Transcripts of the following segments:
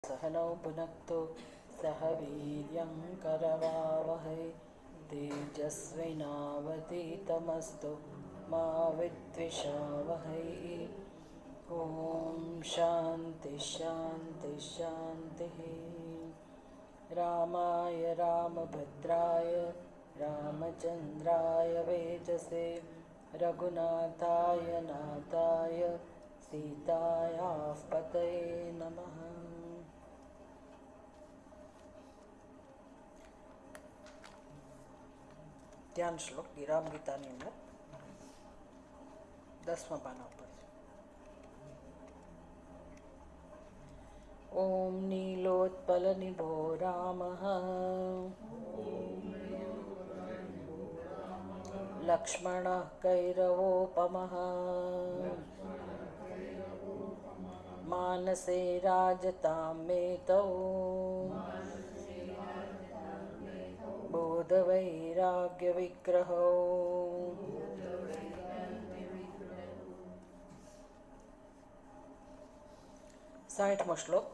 सहनौ भुनक्तु सह वीर्यं करवावहै तेजस्विनावतीतमस्तु मा विद्विषावहै। ॐ शान्ति शान्ति शान्तिः। रामाय रामभद्राय रामचन्द्राय वेजसे रघुनाथाय नाथाय सीतायाः पतये नमः। ધ્યાન શ્લોક ગિરામ ગીતાની અંદર 10મા પાના ઉપર છે. ઓમ નીલોત્પલનિભો રામઃ લક્ષ્મણઃ કૈરવોપમઃ માનસે રાજતાં મેતૌ બોધવૈરાગ્ય વિગ્રહો. 60મો શ્લોક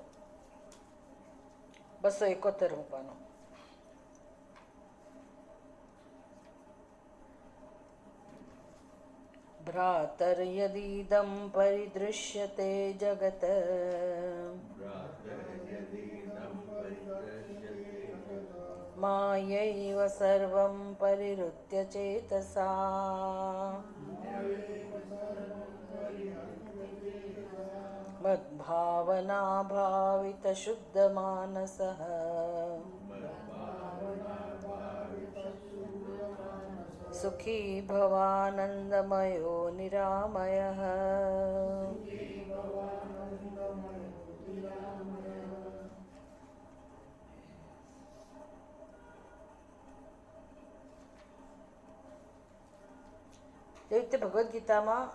271 પાનો. ભ્રાતર્યદીદં પરિદૃશ્યતે જગત માયૈવ સર્વં પરિહૃત્ય ચેતસા મદ્ભાવના ભાવિત શુદ્ધ માનસઃ સુખી ભવાનંદમયો નિરામયઃ. એ રીતે ભગવદ્ ગીતામાં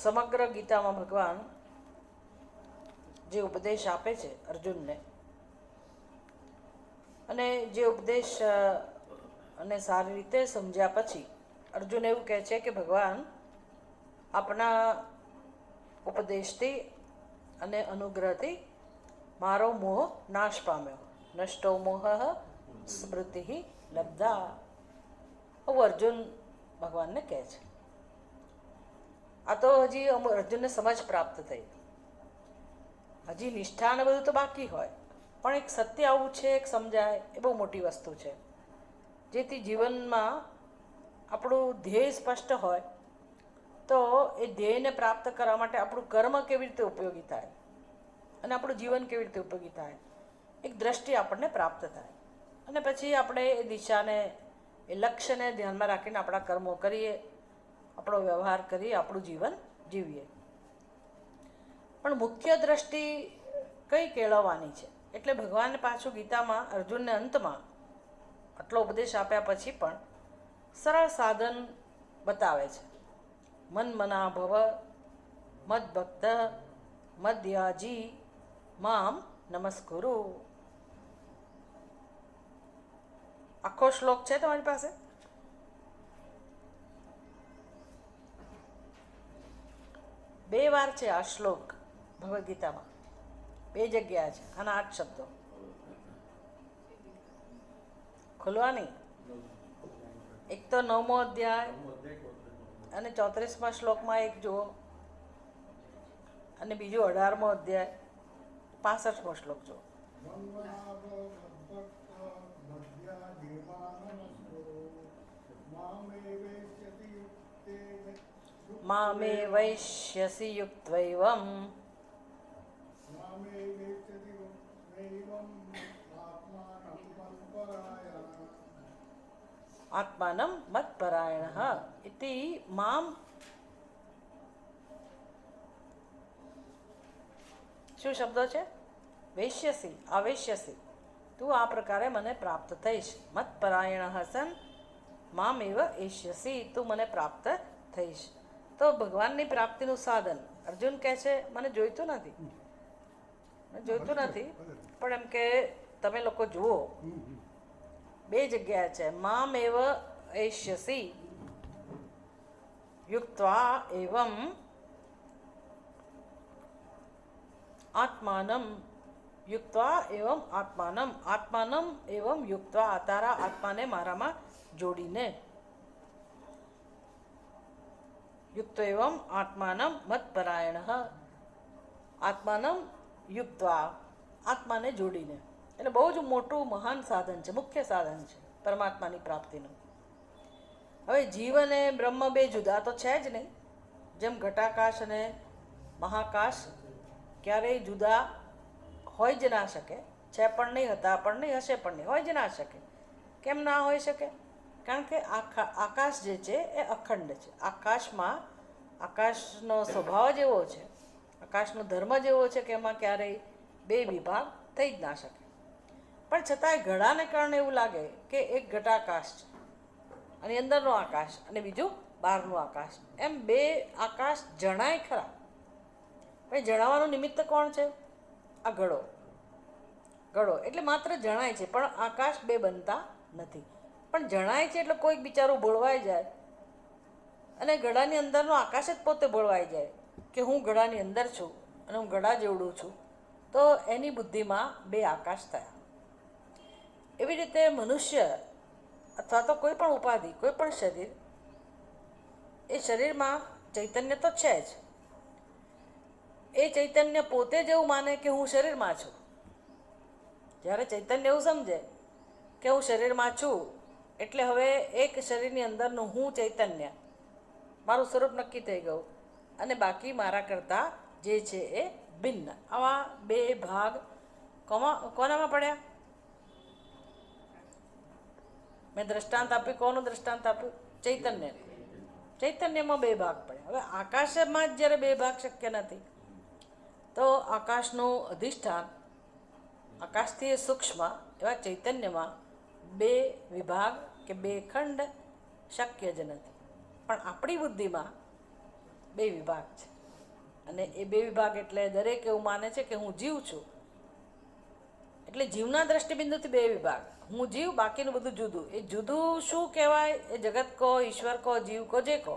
સમગ્ર ગીતામાં ભગવાન જે ઉપદેશ આપે છે અર્જુનને, અને જે ઉપદેશ અને સારી રીતે સમજ્યા પછી અર્જુન એવું કહે છે કે ભગવાન આપના ઉપદેશથી અને અનુગ્રહથી મારો મોહ નાશ પામ્યો. નષ્ટો મોહ સ્મૃતિ લબ્ધા. આવું અર્જુન ભગવાનને કહે છે. આ તો હજી અર્જુનને સમજ પ્રાપ્ત થઈ, હજી નિષ્ઠા ને બધું તો બાકી હોય, પણ એક સત્ય આવું છે, એક સમજાય એ બહુ મોટી વસ્તુ છે. જેથી જીવનમાં આપણું ધ્યેય સ્પષ્ટ હોય તો એ ધ્યેયને પ્રાપ્ત કરવા માટે આપણું કર્મ કેવી રીતે ઉપયોગી થાય અને આપણું જીવન કેવી રીતે ઉપયોગી થાય, એક દ્રષ્ટિ આપણને પ્રાપ્ત થાય. અને પછી આપણે એ દિશાને, એ લક્ષ્યને ધ્યાનમાં રાખીને આપણા કર્મો કરીએ, આપણો વ્યવહાર કરીએ, આપણું જીવન જીવીએ. પણ મુખ્ય દ્રષ્ટિ કઈ કેળવવાની છે? એટલે ભગવાન પાછું ગીતામાં અર્જુનને અંતમાં આટલો ઉપદેશ આપ્યા પછી પણ સરળ સાધન બતાવે છે. મન મના ભવ મદ્ભક્ત મદ્યાજી મામ નમસ્કુરુ. આખો શ્લોક છે તમારી પાસે? બે વાર છે આ શ્લોક ભગવદ્ ગીતામાં, બે જગ્યા છે. આના 8 શબ્દો. ખોલવાની એક તો 9મો અધ્યાય અને 34મા શ્લોકમાં એક જુઓ, અને બીજું 18મો અધ્યાય 65મો શ્લોક જુઓ. મામે વૈશ્યસી યુક્ત્વૈવમ આત્માનમ મત્પરાયણઃ ઇતિ મામ. શું શબ્દો છે? વૈશ્યસી, આવેશ્યસી. તું આ પ્રકારે મને પ્રાપ્ત થઈશ. મત્પરાયણઃ સન મામ એવ એષ્યસી, તું મને પ્રાપ્ત થઈશ. તો ભગવાનની પ્રાપ્તિનું સાધન અર્જુન કહે છે મને જોઈતું નથી, પણ એમ કે તમે લોકો જુઓ, બે જગ્યા છે. મામ એવ એષ્યસી યુક્ત્વા એવમ આત્માનમ યુક્ત્વા એવમ આત્માનમ એવમ યુક્ત્વા, આ તારા આત્માને મારામાં જોડીને, યુક્ત એવમ આત્માનમ મત્પરાયણ, આત્માનમ યુક્ત્વા, આત્માને જોડીને. એટલે બહુ જ મોટું મહાન સાધન છે, મુખ્ય સાધન છે પરમાત્માની પ્રાપ્તિનું. હવે જીવ અને બ્રહ્મ બે જુદા તો છે જ નહીં. જેમ ઘટાકાશ અને મહાકાશ ક્યારેય જુદા હોય જ ના શકે, છે પણ નહીં, હતા પણ નહીં, હશે પણ નહીં, હોય જ ના શકે. કેમ ના હોઈ શકે? કારણ કે આકાશ જે છે એ અખંડ છે. આકાશનો સ્વભાવ જ એવો છે, આકાશનો ધર્મ જ એવો છે કે એમાં ક્યારેય બે વિભાગ થઈ જ ના શકે. પણ છતાંય ઘડાને કારણે એવું લાગે કે એક ઘટાકાશ છે અને અંદરનો આકાશ અને બીજું બહારનું આકાશ, એમ બે આકાશ જણાય ખરા. પણ જણાવવાનું નિમિત્ત કોણ છે? આ ઘડો. એટલે માત્ર જણાય છે, પણ આકાશ બે બનતા નથી. પણ જણાય છે એટલે કોઈક બિચારું બોળવાઈ જાય અને ઘડાની અંદરનો આકાશ જ પોતે બોળવાઈ જાય કે હું ઘડાની અંદર છું અને હું ઘડા જેવડું છું, તો એની બુદ્ધિમાં બે આકાશ થયા. એવી રીતે મનુષ્ય અથવા તો કોઈ પણ ઉપાધિ, કોઈ પણ શરીર, એ શરીરમાં ચૈતન્ય તો છે જ. એ ચૈતન્ય પોતે જ એવું માને કે હું શરીરમાં છું. જ્યારે ચૈતન્ય એવું સમજે કે હું શરીરમાં છું, એટલે હવે એક શરીરની અંદરનું હું ચૈતન્ય, મારું સ્વરૂપ નક્કી થઈ ગયું અને બાકી મારા કરતાં જે છે એ ભિન્ન. આવા બે ભાગ કોનામાં પડ્યા? મેં દ્રષ્ટાંત આપ્યું. કોનું દ્રષ્ટાંત આપ્યું? ચૈતન્ય. ચૈતન્યમાં બે ભાગ પડ્યા. હવે આકાશમાં જ જ્યારે બે ભાગ શક્ય નથી, તો આકાશનું અધિષ્ઠાન, આકાશથી સૂક્ષ્મ એવા ચૈતન્યમાં બે વિભાગ કે બે ખંડ શક્ય જ નથી. પણ આપણી બુદ્ધિમાં બે વિભાગ છે અને એ બે વિભાગ એટલે દરેક એવું માને છે કે હું જીવ છું. એટલે જીવના દ્રષ્ટિબિંદુથી બે વિભાગ, હું જીવ, બાકીનું બધું જુદું. એ જુદું શું કહેવાય? એ જગત કહો, ઈશ્વર કહો, જીવ કહો, જે કહો,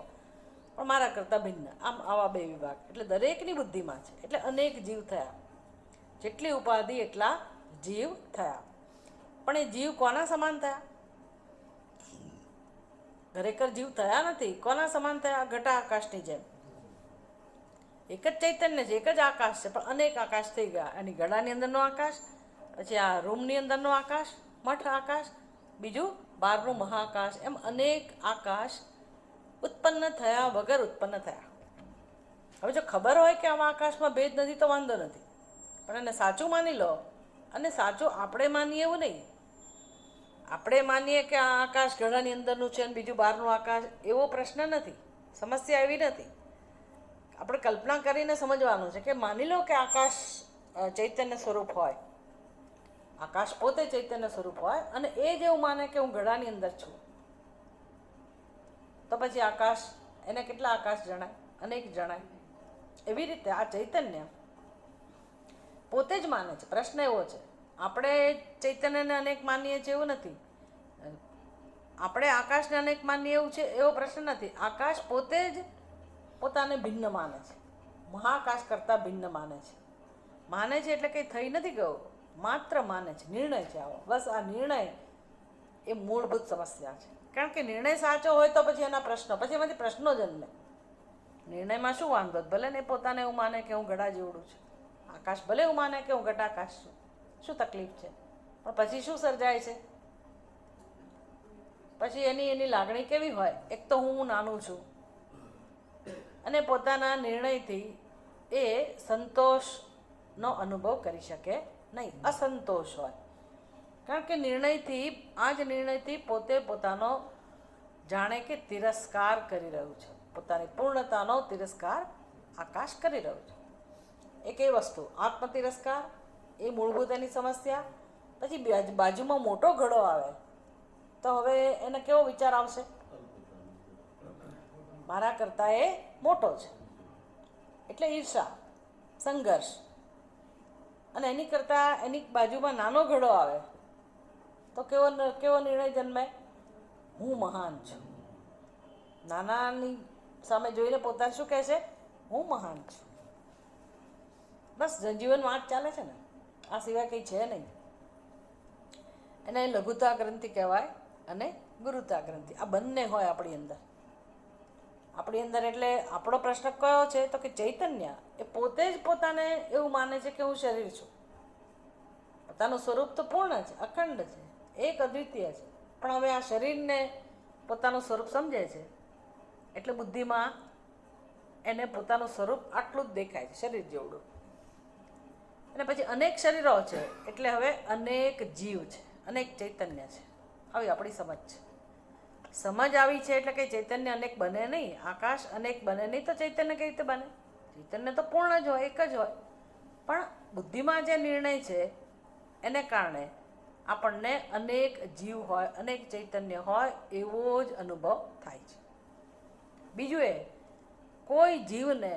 પણ મારા કરતાં ભિન્ન. આમ આવા બે વિભાગ એટલે દરેકની બુદ્ધિમાં છે. એટલે અનેક જીવ થયા. જેટલી ઉપાધિ એટલા જીવ થયા. પણ એ જીવ કોના સમાન થયા? ખરેખર જીવ થયા નથી. કોના સમાન થયા? ઘટા આકાશની જેમ. એક જ ચૈતન્ય છે, એક જ આકાશ છે, પણ અનેક આકાશ થઈ ગયા. એની ગળાની અંદરનો આકાશ, પછી આ રૂમની અંદરનો આકાશ, મઠ આકાશ, બીજું બહારનું મહાકાશ, એમ અનેક આકાશ ઉત્પન્ન થયા વગર ઉત્પન્ન થયા. હવે જો ખબર હોય કે આવા આકાશમાં ભેદ નથી તો વાંધો નથી, પણ એને સાચું માની લો. અને સાચું આપણે માનીએ એવું નહીં. આપણે માનીએ કે આ આકાશ ઘડાની અંદરનું છે અને બીજું બહારનું આકાશ, એવો પ્રશ્ન નથી, સમસ્યા એવી નથી. આપણે કલ્પના કરીને સમજવાનું છે કે માની લો કે આકાશ ચૈતન્ય સ્વરૂપ હોય, આકાશ પોતે ચૈતન્ય સ્વરૂપ હોય અને એ જ એવું માને કે હું ઘડાની અંદર છું, તો પછી આકાશ, એને કેટલા આકાશ જણાય? અનેક જણાય. એવી રીતે આ ચૈતન્ય પોતે જ માને છે. પ્રશ્ન એવો છે, આપણે ચૈતન્યને અનેક માનીએ છીએ એવું નથી, આપણે આકાશને અનેક માનીએ એવું છે એવો પ્રશ્ન નથી. આકાશ પોતે જ પોતાને ભિન્ન માને છે, મહાકાશ કરતાં ભિન્ન માને છે. માને છે એટલે કંઈ થઈ નથી ગયું, માત્ર માને છે. નિર્ણય છે આવો. બસ આ નિર્ણય એ મૂળભૂત સમસ્યા છે. કારણ કે નિર્ણય સાચો હોય તો પછી એના પ્રશ્નો, પછી એમાંથી પ્રશ્નો જન્મે. નિર્ણયમાં શું વાંધો? ભલે ને પોતાને એવું માને કે હું ઘડા જેવડું છું, આકાશ ભલે એવું માને કે હું ઘટાકાશ છું, શું તકલીફ છે? પણ પછી શું સર્જાય છે? પછી એની લાગણી કેવી હોય? એક તો હું નાનું છું અને પોતાના નિર્ણયથી એ સંતોષનો અનુભવ કરી શકે નહીં, અસંતોષ હોય. કારણ કે નિર્ણયથી, આ જ નિર્ણયથી પોતે પોતાનો જાણે કે તિરસ્કાર કરી રહ્યું છે, પોતાની પૂર્ણતાનો તિરસ્કાર આકાશ કરી રહ્યું છે. એક એ વસ્તુ આત્મતિરસ્કાર, એ મૂળભૂત એની સમસ્યા. પછી બાજુમાં મોટો ઘડો આવે તો હવે એને કેવો વિચાર આવશે? મારા કરતાં એ મોટો છે, એટલે ઈર્ષા, સંઘર્ષ. અને એની કરતાં એની બાજુમાં નાનો ઘડો આવે તો કેવો નિર્ણય જન્મે? હું મહાન છું. નાનાની સામે જોઈને પોતાને શું કહેશે? હું મહાન છું. બસ જીવનમાં આ જ ચાલે છે ને, આ સિવાય કંઈ છે નહીં. એને લઘુતા ગ્રંથિ કહેવાય અને ગુરુતા ગ્રંથિ, આ બંને હોય આપણી અંદર. એટલે આપણો પ્રશ્ન કયો છે તો કે ચૈતન્ય એ પોતે જ પોતાને એવું માને છે કે હું શરીર છું. પોતાનું સ્વરૂપ તો પૂર્ણ છે, અખંડ છે, એક અદ્વિતીય છે, પણ હવે આ શરીરને પોતાનું સ્વરૂપ સમજે છે એટલે બુદ્ધિમાં એને પોતાનું સ્વરૂપ આટલું જ દેખાય છે, શરીર જેવડું. અને પછી અનેક શરીરો છે એટલે હવે અનેક જીવ છે, અનેક ચૈતન્ય છે. આવી આપણી સમજ છે. સમજ આવી છે એટલે કંઈ ચૈતન્ય અનેક બને નહીં, આકાશ અનેક બને નહીં તો ચૈતન્ય કઈ રીતે બને? ચૈતન્ય તો પૂર્ણ જ હોય, એક જ હોય. પણ બુદ્ધિમાં જે નિર્ણય છે એને કારણે આપણને અનેક જીવ હોય, અનેક ચૈતન્ય હોય એવો જ અનુભવ થાય છે. બીજું એ, કોઈ જીવને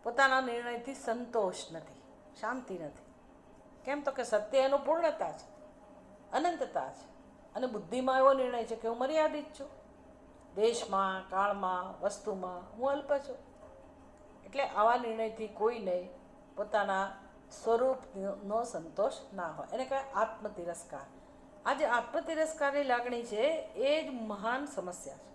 પોતાના નિર્ણયથી સંતોષ નથી, શાંતિ નથી. કેમ તો કે સત્ય એનું પૂર્ણતા છે, અનંતતા છે. અને બુદ્ધિમાં એવો નિર્ણય છે કે હું મર્યાદિત છું, દેશમાં, કાળમાં, વસ્તુમાં હું અલ્પ છું. એટલે આવા નિર્ણયથી કોઈને પોતાના સ્વરૂપનો સંતોષ ના હોય. એને કહેવાય આત્મતિરસ્કાર. આ જે આત્મતિરસ્કારની લાગણી છે એ જ મહાન સમસ્યા છે.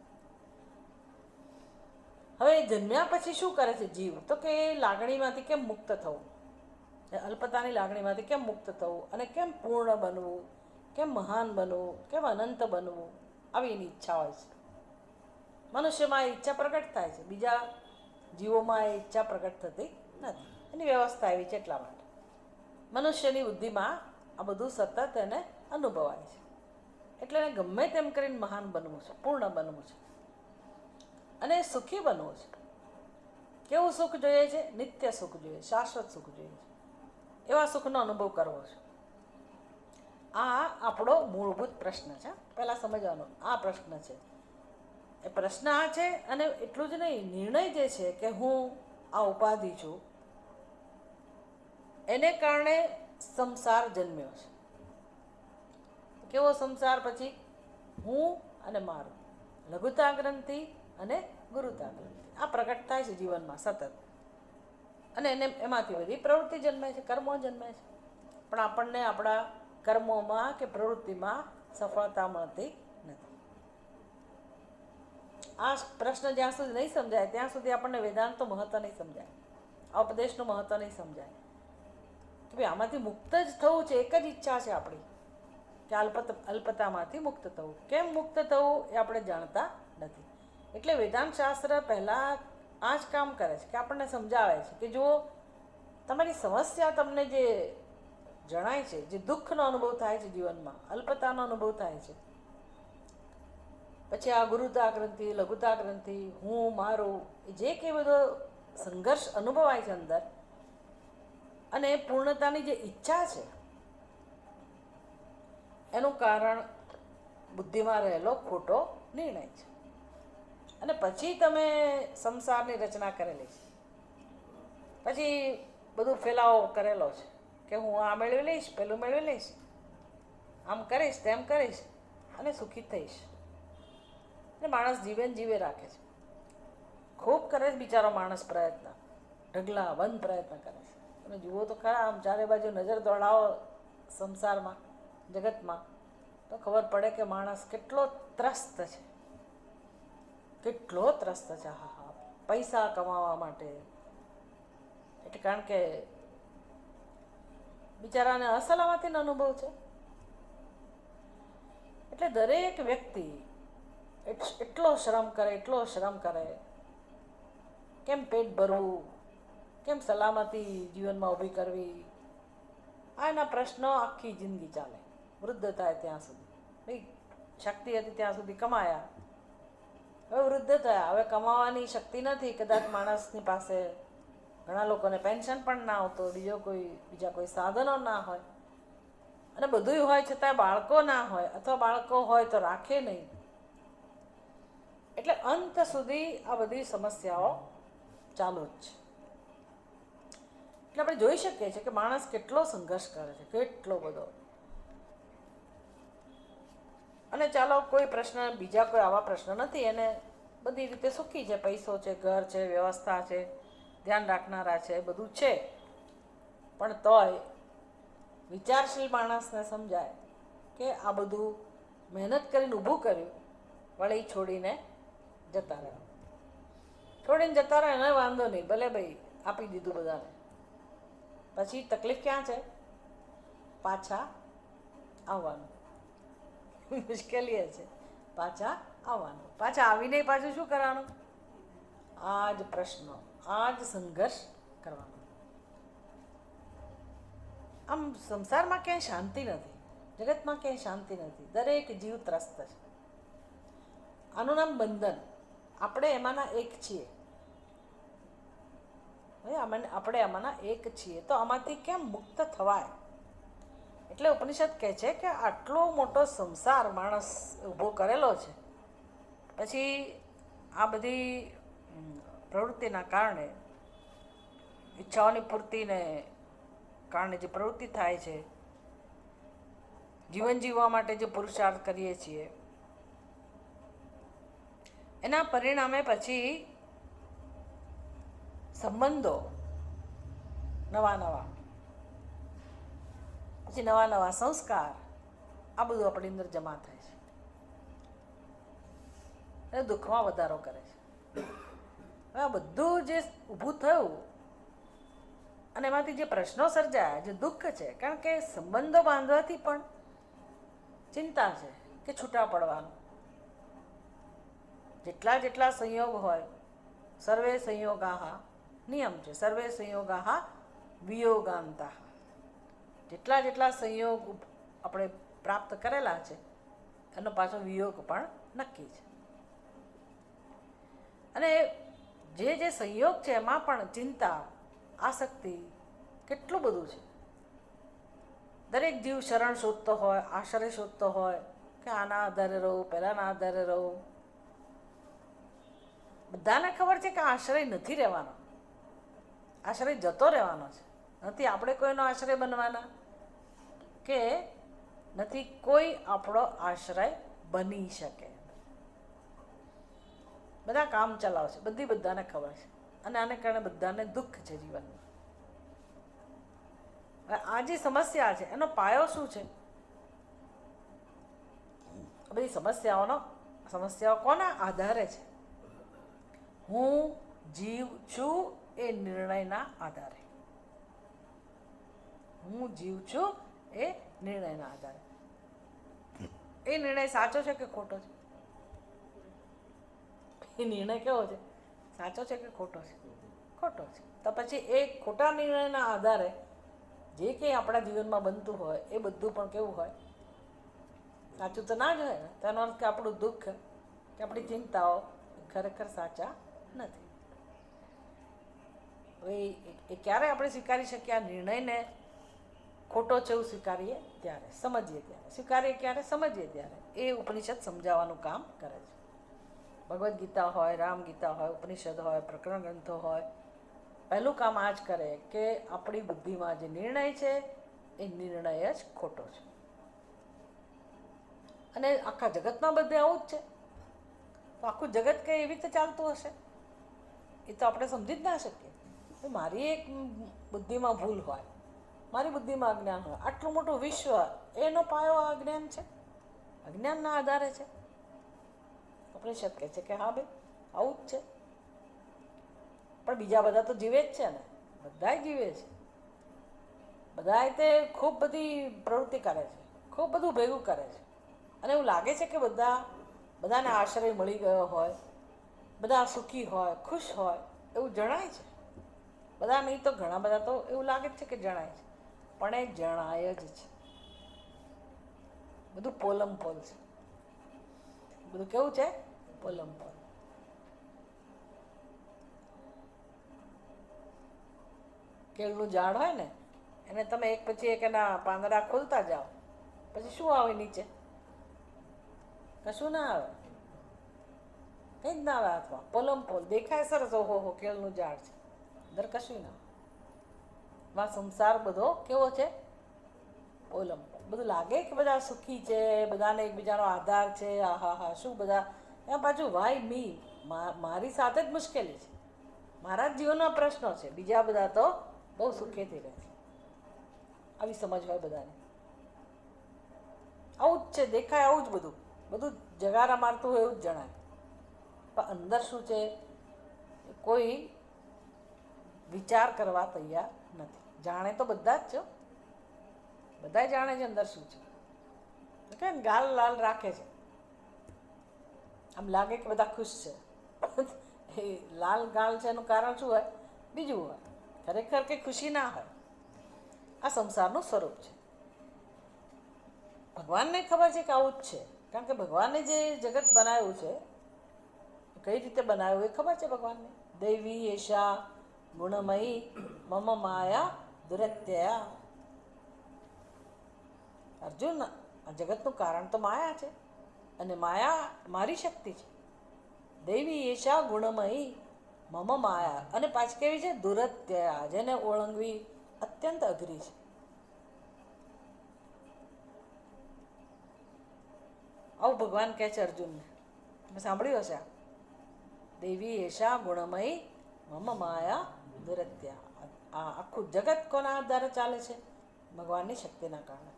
હવે જન્મ્યા પછી શું કરે છે જીવ? તો કે લાગણીમાંથી કેમ મુક્ત થવું, અલ્પતાની લાગણીમાંથી કેમ મુક્ત થવું, અને કેમ પૂર્ણ બનવું, કેમ મહાન બનવું, કેમ અનંત બનવું, આવી એની ઈચ્છા હોય છે. મનુષ્યમાં એ ઈચ્છા પ્રગટ થાય છે, બીજા જીવોમાં એ ઈચ્છા પ્રગટ થતી નથી. એની વ્યવસ્થા એવી છે એટલા માટે. મનુષ્યની બુદ્ધિમાં આ બધું સતત એને અનુભવાય છે. એટલે એને ગમે તેમ કરીને મહાન બનવું છે, પૂર્ણ બનવું છે અને સુખી બનવું છે. કેવું સુખ જોઈએ છે? નિત્ય સુખ જોઈએ, શાશ્વત સુખ જોઈએ છે. એવા સુખનો અનુભવ કરવો છે. આ આપણો મૂળભૂત પ્રશ્ન છે. પહેલાં સમજવાનો આ પ્રશ્ન છે. એ પ્રશ્ન આ છે. અને એટલું જ નહીં, નિર્ણય જે છે કે હું આ ઉપાધિ છું, એને કારણે સંસાર જન્મ્યો છે. કેવો સંસાર? પછી હું અને મારું, લઘુતા ગ્રંથિ અને ગુરુતા ગ્રંથિ આ પ્રગટ થાય છે જીવનમાં સતત. અને એને એમાંથી બધી પ્રવૃત્તિ જન્મે છે, કર્મો જન્મે છે. પણ આપણને આપણા કર્મોમાં કે પ્રવૃત્તિમાં સફળતા મળતી નથી. આ પ્રશ્ન જ્યાં સુધી નહીં સમજાય ત્યાં સુધી આપણને વેદાંતનું મહત્ત્વ નહીં સમજાય, આ ઉપદેશનું મહત્ત્વ નહીં સમજાય કે ભાઈ આમાંથી મુક્ત જ થવું છે. એક જ ઈચ્છા છે આપણી કે અલ્પતામાંથી મુક્ત થવું. કેમ મુક્ત થવું એ આપણે જાણતા નથી. એટલે વેદાંત શાસ્ત્ર પહેલાં આ જ કામ કરે છે કે આપણને સમજાવે છે કે જો તમારી સમસ્યા, તમને જે જણાય છે, જે દુઃખનો અનુભવ થાય છે જીવનમાં, અલ્પતાનો અનુભવ થાય છે, પછી આ ગુરુતા ગ્રંથિ, લઘુતા ગ્રંથિ, હું, મારું, જે કંઈ બધો સંઘર્ષ અનુભવાય છે અંદર, અને પૂર્ણતાની જે ઈચ્છા છે, એનું કારણ બુદ્ધિમાં રહેલો ખોટો નિર્ણય છે. અને પછી તમે સંસારની રચના કરેલી છે, પછી બધું ફેલાવો કરેલો છે કે હું આ મેળવી લઈશ, પેલું મેળવી લઈશ, આમ કરીશ, તેમ કરીશ અને સુખી થઈશ. અને માણસ જીવન જીવે રાખે છે. ખૂબ કરે છે બિચારો માણસ પ્રયત્ન, ઢગલા બંધ પ્રયત્ન કરે છે. તમે જુઓ તો ખરા, આમ ચારે બાજુ નજર દોડાવો સંસારમાં, જગતમાં, તો ખબર પડે કે માણસ કેટલો ત્રસ્ત છે, કેટલો ત્રસ્ત છે. હા હા, પૈસા કમાવા માટે. એટલે કારણ કે બિચારાને અસલામતીનો અનુભવ છે. એટલે દરેક વ્યક્તિ એટલો શ્રમ કરે, કેમ પેટ ભરવું, કેમ સલામતી જીવનમાં ઊભી કરવી, આ એના પ્રશ્નો આખી જિંદગી ચાલે, વૃદ્ધ થાય ત્યાં સુધી. ભાઈ શક્તિ હતી ત્યાં સુધી કમાયા, હવે વૃદ્ધ થયા, હવે કમાવાની શક્તિ નથી કદાચ માણસની પાસે. ઘણા લોકોને પેન્શન પણ ના આવતો, બીજા કોઈ સાધનો ના હોય, અને બધું હોય છતાં બાળકો ના હોય, અથવા બાળકો હોય તો રાખે નહીં. એટલે અંત સુધી આ બધી સમસ્યાઓ ચાલુ જ છે. એટલે આપણે જોઈ શકીએ છીએ કે માણસ કેટલો સંઘર્ષ કરે છે, કેટલો બધો. અને ચાલો કોઈ પ્રશ્ન, બીજા કોઈ આવા પ્રશ્ન નથી, એને બધી રીતે સુખી છે, પૈસો છે, ઘર છે, વ્યવસ્થા છે, ધ્યાન રાખનારા છે, બધું છે. પણ તોય વિચારશીલ માણસને સમજાય કે આ બધું મહેનત કરીને ઊભું કર્યું, વળી છોડીને જતા રહ્યા. છોડીને જતા રહ્યા એને વાંધો નહીં, ભલે ભાઈ આપી દીધું બધાને. પછી તકલીફ ક્યાં છે? પાછા આવવાનું. મુશ્કેલી એ છે પાછા આવવાનું. પાછા આવીને પાછું શું કરવાનું? આ જ પ્રશ્નો, આ જ સંઘર્ષ કરવાનો. આમ સંસારમાં ક્યાંય શાંતિ નથી, જગતમાં ક્યાંય શાંતિ નથી. દરેક જીવ ત્રસ્ત છે. આનું નામ બંધન. આપણે એમાંના એક છીએ. આપણે આમાંના એક છીએ, તો આમાંથી કેમ મુક્ત થવાય? એટલે ઉપનિષદ કહે છે કે આટલો મોટો સંસાર માણસ ઊભો કરેલો છે, પછી આ બધી પ્રવૃત્તિના કારણે, ઈચ્છાઓની પૂર્તિને કારણે જે પ્રવૃત્તિ થાય છે, જીવન જીવવા માટે જે પુરુષાર્થ કરીએ છીએ, એના પરિણામે પછી સંબંધો નવા નવા, પછી નવા નવા સંસ્કાર, આ બધું આપણી અંદર જમા થાય છે અને દુઃખમાં વધારો કરે છે. હવે આ બધું જે ઊભું થયું અને એમાંથી જે પ્રશ્નો સર્જાયા, જે દુઃખ છે, કારણ કે સંબંધો બાંધવાથી પણ ચિંતા છે કે છૂટા પડવાનું. જેટલા જેટલા સંયોગ હોય, સર્વે સંયોગાહ, નિયમ છે, સર્વે સંયોગાહ વિયોગાંતા. જેટલા જેટલા સંયોગ આપણે પ્રાપ્ત કરેલા છે એનો પાછો વિયોગ પણ નક્કી છે. અને જે જે સંયોગ છે એમાં પણ ચિંતા, આસક્તિ કેટલું બધું છે. દરેક જીવ શરણ શોધતો હોય, આશ્રય શોધતો હોય કે આના આધારે રહું, પહેલાંના આધારે રહું. બધાને ખબર છે કે આશ્રય નથી રહેવાનો, આશ્રય જતો રહેવાનો છે. નથી આપણે કોઈનો આશ્રય બનવાના, કે નથી કોઈ આપણો આશ્રય બની શકે. બધા કામ ચલાવશે, બધાને ખબર છે, અને આને કારણે બધાને દુઃખ છે જીવનમાં. આ જે સમસ્યા છે એનો પાયો શું છે? બધી સમસ્યાઓ કોના આધારે છે? હું જીવ છું એ નિર્ણયના આધારે. હું જીવ છું એ નિર્ણયના આધારે. એ નિર્ણય સાચો છે કે ખોટો છે? એ નિર્ણય કેવો છે? સાચો છે કે ખોટો છે? ખોટો છે. તો પછી એ ખોટા નિર્ણયના આધારે જે કંઈ આપણા જીવનમાં બનતું હોય એ બધું પણ કેવું હોય? સાચું તો ના જ હોય ને. તેનો અર્થ કે આપણું દુઃખ કે આપણી ચિંતાઓ ખરેખર સાચા નથી. હવે એ ક્યારે આપણે સ્વીકારી શકીએ આ નિર્ણયને? ખોટો છે એવું સ્વીકારીએ ત્યારે, સમજીએ ત્યારે. સ્વીકારીએ ક્યારે? સમજીએ ત્યારે. એ ઉપનિષદ સમજાવવાનું કામ કરે છે. ભગવદ્ ગીતા હોય, રામ ગીતા હોય, ઉપનિષદ હોય, પ્રકરણ ગ્રંથો હોય, પહેલું કામ આ જ કરે કે આપણી બુદ્ધિમાં જે નિર્ણય છે એ નિર્ણય જ ખોટો છે. અને આખા જગતમાં બધે આવું જ છે. તો આખું જગત કંઈ એવી રીતે ચાલતું હશે? એ તો આપણે સમજી જ ના શકીએ. મારી એક બુદ્ધિમાં ભૂલ હોય, મારી બુદ્ધિમાં અજ્ઞાન હોય, આટલું મોટું વિશ્વ, એનો પાયો આ અજ્ઞાન છે, અજ્ઞાનના આધારે છે. ઉપનિષદ કહે છે કે હા ભાઈ આવું જ છે. પણ બીજા બધા તો જીવે જ છે ને, બધાય જીવે છે. બધાય તે ખૂબ બધી પ્રવૃત્તિ કરે છે, ખૂબ બધું ભેગું કરે છે, અને એવું લાગે છે કે બધાને આશ્રય મળી ગયો હોય, બધા સુખી હોય, ખુશ હોય એવું જણાય છે. બધા નહીં તો ઘણા બધા તો એવું લાગે જ છે કે જણાય છે, પણ એ જણાય જ છે. બધું પોલમ પોલ છે. બધું કેવું છે? પોલમ પોલ. કેળનું ઝાડ હોય ને, એને તમે એક પછી એક એના પાંદડા ખોલતા જાઓ, પછી શું આવે નીચે? કશું ના આવે, કંઈ જ ના આવે હાથમાં. પોલમ પોલ દેખાય સરસ, ઓહો કેળનું ઝાડ છે, અંદર કશું ના. માં સંસાર બધો કેવો છે? પોલમ પોલ. બધું લાગે કે બધા સુખી છે, બધાને એકબીજાનો આધાર છે, આહા હા શું બધા. એમાં પાછું વાય મી, મારી સાથે જ મુશ્કેલી છે, મારા જ જીવનના પ્રશ્નો છે. બીજા બધા તો બહુ સુખેથી રહે છે. આવી સમજ હોય બધાને. આવું જ છે, દેખાય આવું જ બધું, બધું જગારા મારતું હોય એવું જ જણાય, પણ અંદર શું છે કોઈ વિચાર કરવા તૈયાર નથી. જાણે તો બધા જ છો, બધા જાણે છે અંદર શું છે. કે ગાલ લાલ રાખે છે, આમ લાગે કે બધા ખુશ છે. એ લાલ ગાલ છે એનું કારણ શું હોય? બીજું હોય, ખરેખર કે ખુશી ના હોય. આ સંસારનું સ્વરૂપ છે. ભગવાનને ખબર છે કે આવું જ છે, કારણ કે ભગવાને જે જગત બનાવ્યું છે કઈ રીતે બનાવ્યું એ ખબર છે ભગવાનને. દૈવી એશા ગુણમયી મમ માયા દુરત્યયા. અર્જુન, આ જગતનું કારણ તો માયા છે, અને માયા મારી શક્તિ છે. દૈવી એશા ગુણમયી મમ માયા, અને પાછી કેવી છે? દુરત્યયા, જેને ઓળંગવી અત્યંત અઘરી છે. આવું ભગવાન કહે છે અર્જુનને. તમે સાંભળ્યું હશે. દેવી એશા ગુણમયી મમ માયા દુરત્યા. આ આખું જગત કોના આધારે ચાલે છે? ભગવાનની શક્તિના કારણે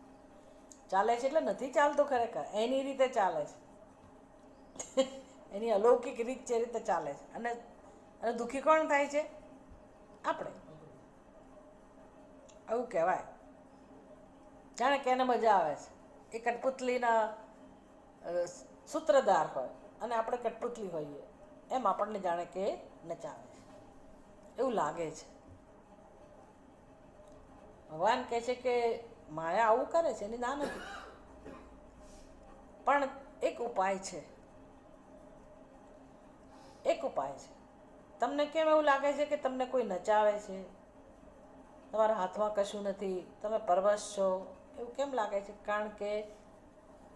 ચાલે છે. એટલે નથી ચાલતું ખરેખર, એની રીતે ચાલે છે. એની અલૌકિક રીત જે રીતે ચાલે છે. અને દુઃખી કોણ થાય છે? આપણે. એવું કહેવાય જાણે કે એને મજા આવે છે. એ કઠપુતલીના સૂત્રધાર હોય અને આપણે કઠપુતલી હોઈએ, એમ આપણને જાણે કે નચાવે છે, એવું લાગે છે. ભગવાન કહે છે કે માયા આવું કરે છે, એની ના નથી, પણ એક ઉપાય છે. એક ઉપાય છે. તમને કેમ એવું લાગે છે કે તમને કોઈ નચાવે છે? તમારા હાથમાં કશું નથી, તમે પરવશ છો, એવું કેમ લાગે છે? કારણ કે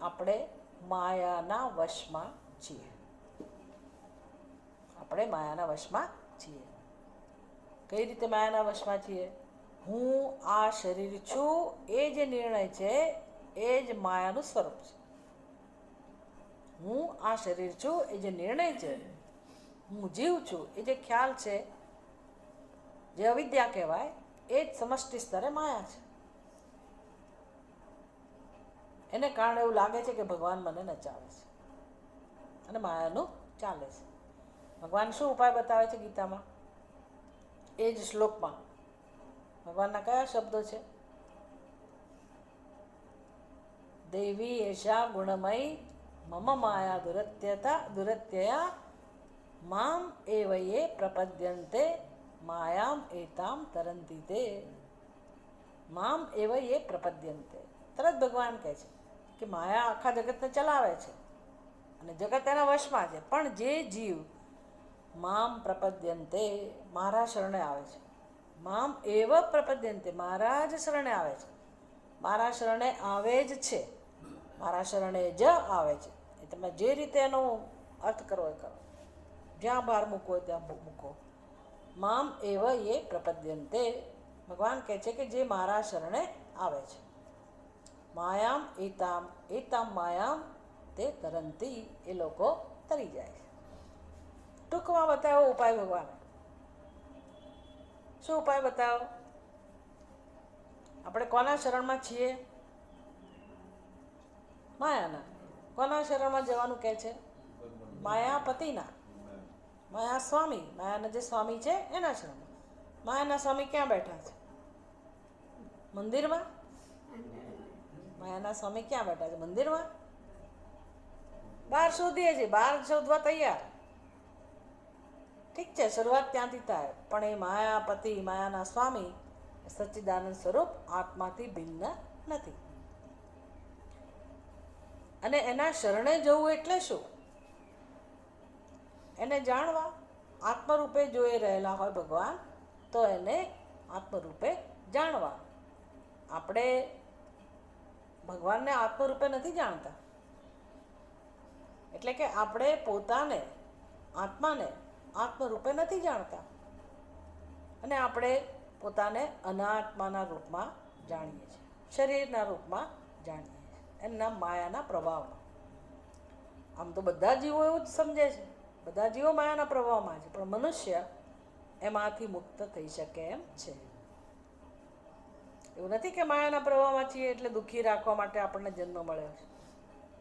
આપણે માયાના વશમાં છીએ. આપણે માયાના વશમાં છીએ. કઈ રીતે માયાના વશમાં છીએ? હું આ શરીર છું એ જે નિર્ણય છે એ જ માયાનું સ્વરૂપ છે. હું આ શરીર છું એ જે નિર્ણય છે, હું જીવ છું એ જે ખ્યાલ છે, જે અવિદ્યા કહેવાય, એ જ સમષ્ટિ સ્તરે માયા છે. એને કારણે એવું લાગે છે કે ભગવાન મને નચાવે છે અને માયાનું ચાલે છે. ભગવાન શું ઉપાય બતાવે છે ગીતામાં? એ જ શ્લોકમાં ભગવાનના કયા શબ્દો છે? દેવી એશા ગુણમયી મમ માયા દુરત્યયા મામ એવયે પ્રપદ્યન્તે માયામ એતામ તરંતિ તે. મામ એવયે પ્રપદ્યન્તે. તરત ભગવાન કહે છે કે માયા આખા જગતને ચલાવે છે અને જગત એના વશમાં છે, પણ જે જીવ મામ પ્રપદ્યન્તે, મારા શરણે આવે છે, મામ એવ પ્રપદ્યન્તે, મારા જ શરણે આવે છે, મારા શરણે આવે જ છે, મારા શરણે જ આવે છે. એ તમે જે રીતે એનો અર્થ કરો એ કરો, જ્યાં બહાર મૂકો ત્યાં મૂકો. મામ એવ એ પ્રપદ્યન્તે. ભગવાન કહે છે કે જે મારા શરણે આવે છે, માયામ એતામ એતામ માયામ તે તરંતી, એ લોકો તરી જાય છે. ટૂંકમાં બતાવો ઉપાય ભગવાન. શું ઉપાય બતાવો? આપણે કોના શરણમાં છીએ? માયાના. કોના શરણમાં જવાનું કહે છે? માયાપતિના. માયા સ્વામી, માયાના જે સ્વામી છે એના શરણમાં. માયાના સ્વામી ક્યાં બેઠા છે? મંદિરમાં. માયાના સ્વામી ક્યાં બેઠા છે? મંદિરમાં. બહાર શોધીએ છીએ, બહાર શોધવા તૈયાર. ઠીક છે, શરૂઆત ત્યાંથી થાય, પણ એ માયાપતિ, માયાના સ્વામી સચ્ચિદાનંદ સ્વરૂપ આત્માથી ભિન્ન નથી. અને એના શરણે જવું એટલે શું? એને જાણવા. આત્મરૂપે જોઈ રહેલા હોય ભગવાન, તો એને આત્મરૂપે જાણવા. આપણે ભગવાનને આત્મરૂપે નથી જાણતા. એટલે કે આપણે પોતાને, આત્માને આત્મરૂપે નથી જાણતા, અને આપણે પોતાને અનાત્માના રૂપમાં જાણીએ છીએ, શરીરના રૂપમાં જાણીએ છીએ, એના માયાના પ્રભાવમાં. આમ તો બધા જીવો એવું જ સમજે છે, બધા જીવો માયાના પ્રભાવમાં છે, પણ મનુષ્ય એમાંથી મુક્ત થઈ શકે એમ છે. એવું નથી કે માયાના પ્રવાહમાં છીએ એટલે દુઃખી રાખવા માટે આપણને જન્મ મળ્યો છે.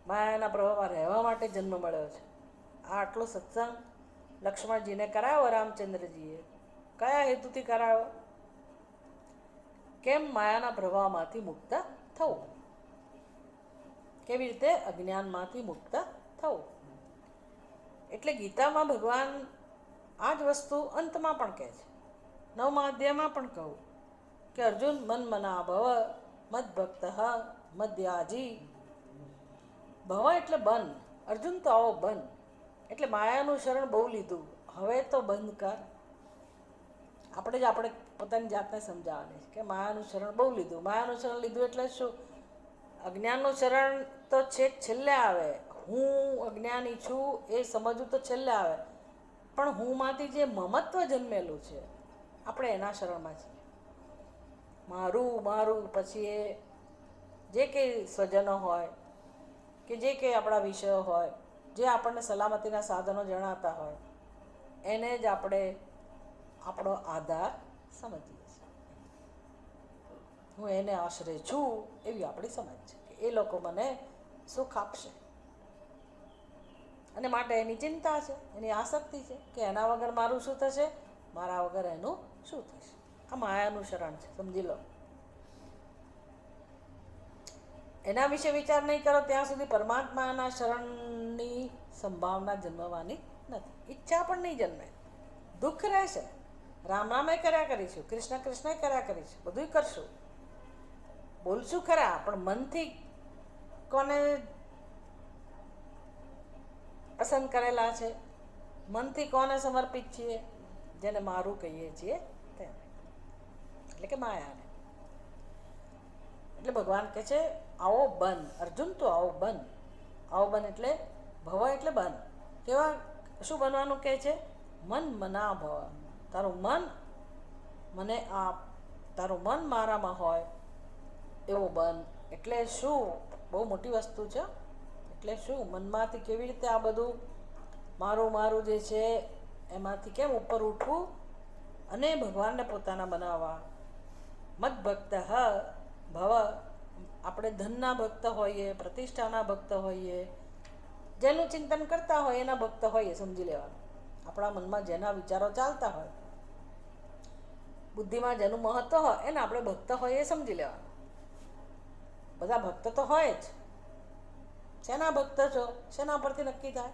માયાના પ્રવાહમાં રહેવા માટે જન્મ મળ્યો છે. આ આટલો સત્સંગ લક્ષ્મણજીને કરાવ્યો રામચંદ્રજીએ. કયા હેતુથી કરાવ્યો? કેમ માયાના પ્રવાહમાંથી મુક્ત થવું, કેવી રીતે અજ્ઞાનમાંથી મુક્ત થવું. એટલે ગીતામાં ભગવાન આ જ વસ્તુ અંતમાં પણ કહે છે. 9મા અધ્યાયમાં પણ કહું કે અર્જુન મન મના ભવ મદ ભક્ત મદ્યાજી. ભવ એટલે બન. અર્જુન તો આવો બન. એટલે માયાનું શરણ બહુ લીધું, હવે તો બંધ કર. આપણે પોતાની જાતને સમજાવવાની કે માયાનું શરણ બહુ લીધું. માયાનું શરણ લીધું એટલે શું? અજ્ઞાનનું શરણ તો છેક છેલ્લે આવે. હું અજ્ઞાની છું એ સમજવું તો છેલ્લે આવે, પણ હુંમાંથી જે મમત્વ જન્મેલું છે આપણે એના શરણમાં છીએ. મારું મારું પછી એ જે કંઈ સ્વજનો હોય કે જે કંઈ આપણા વિષયો હોય, જે આપણને સલામતીના સાધનો જણાતા હોય, એને જ આપણે આપણો આધાર સમજીએ છીએ. હું એને આશરે છું એવી આપણી સમજ છે કે એ લોકો મને સુખ આપશે, અને માટે એની ચિંતા છે, એની આસક્તિ છે કે એના વગર મારું શું થશે, મારા વગર એનું શું થશે. આ માયાનું શરણ છે, સમજી લો. એના વિશે વિચાર નહીં કરો ત્યાં સુધી પરમાત્માના શરણની સંભાવના જન્મવાની નથી. ઈચ્છા પણ નહીં જન્મે. દુઃખ રહેશે. રામ રામે કર્યા કરીશું, કૃષ્ણ કૃષ્ણ કર્યા કરીશું, બધું કરશું, બોલશું ખરા, પણ મનથી કોને પસંદ કરેલા છે, મનથી કોને સમર્પિત છીએ? જેને મારું કહીએ છીએ તેને, એટલે કે માયાને. એટલે ભગવાન કહે છે આવો બન. અર્જુન તો આવો બન. આવો બન એટલે ભવ એટલે બન. કેવા શું બનવાનું કહે છે? મન મના ભવ. તારું મન મને આપ, તારું મન મારામાં હોય એવું બન. એટલે શું? બહુ મોટી વસ્તુ છે. એટલે શું? મનમાંથી કેવી રીતે આ બધું મારું મારું જે છે એમાંથી કેમ ઉપર ઉઠવું અને ભગવાનને પોતાના બનાવવા. મદ ભક્ત ભવ. આપણે ધનના ભક્ત હોઈએ, પ્રતિષ્ઠાના ભક્ત હોઈએ, જેનું ચિંતન કરતા હોય એના ભક્ત હોઈએ, સમજી લેવાનું. આપણા મનમાં જેના વિચારો ચાલતા હોય, બુદ્ધિમાં જેનું મહત્વ હોય એને આપણે ભક્ત હોઈએ સમજી લેવાનું. બધા ભક્ત તો હોય જ. શેના ભક્ત છો? શેના પરથી નક્કી થાય?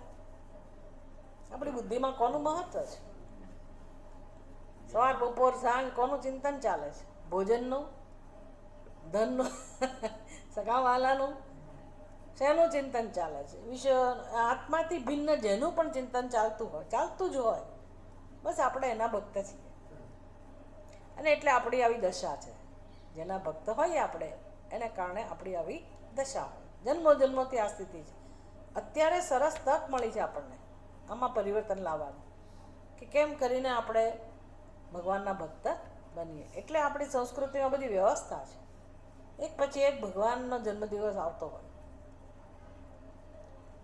આપણી બુદ્ધિમાં કોનું મહત્વ છે? સવાર બપોર સાંજ કોનું ચિંતન ચાલે છે? ભોજનનું, ધનનું, સગાવાલાનું, શેનું ચિંતન ચાલે છે? વિશ્વ આત્માથી ભિન્ન જેનું પણ ચિંતન ચાલતું હોય, ચાલતું જ હોય, બસ આપણે એના ભક્ત છીએ. અને એટલે આપણી આવી દશા છે. જેના ભક્ત હોઈએ આપણે એને કારણે આપણી આવી દશા હોય. જન્મો જન્મોથી આ સ્થિતિ છે. અત્યારે સરસ તક મળી છે આપણને આમાં પરિવર્તન લાવવાનું કે કેમ કરીને આપણે ભગવાનના ભક્ત બનીએ. એટલે આપણી સંસ્કૃતિમાં બધી વ્યવસ્થા છે. એક પછી એક ભગવાનનો જન્મદિવસ આવતો હોય,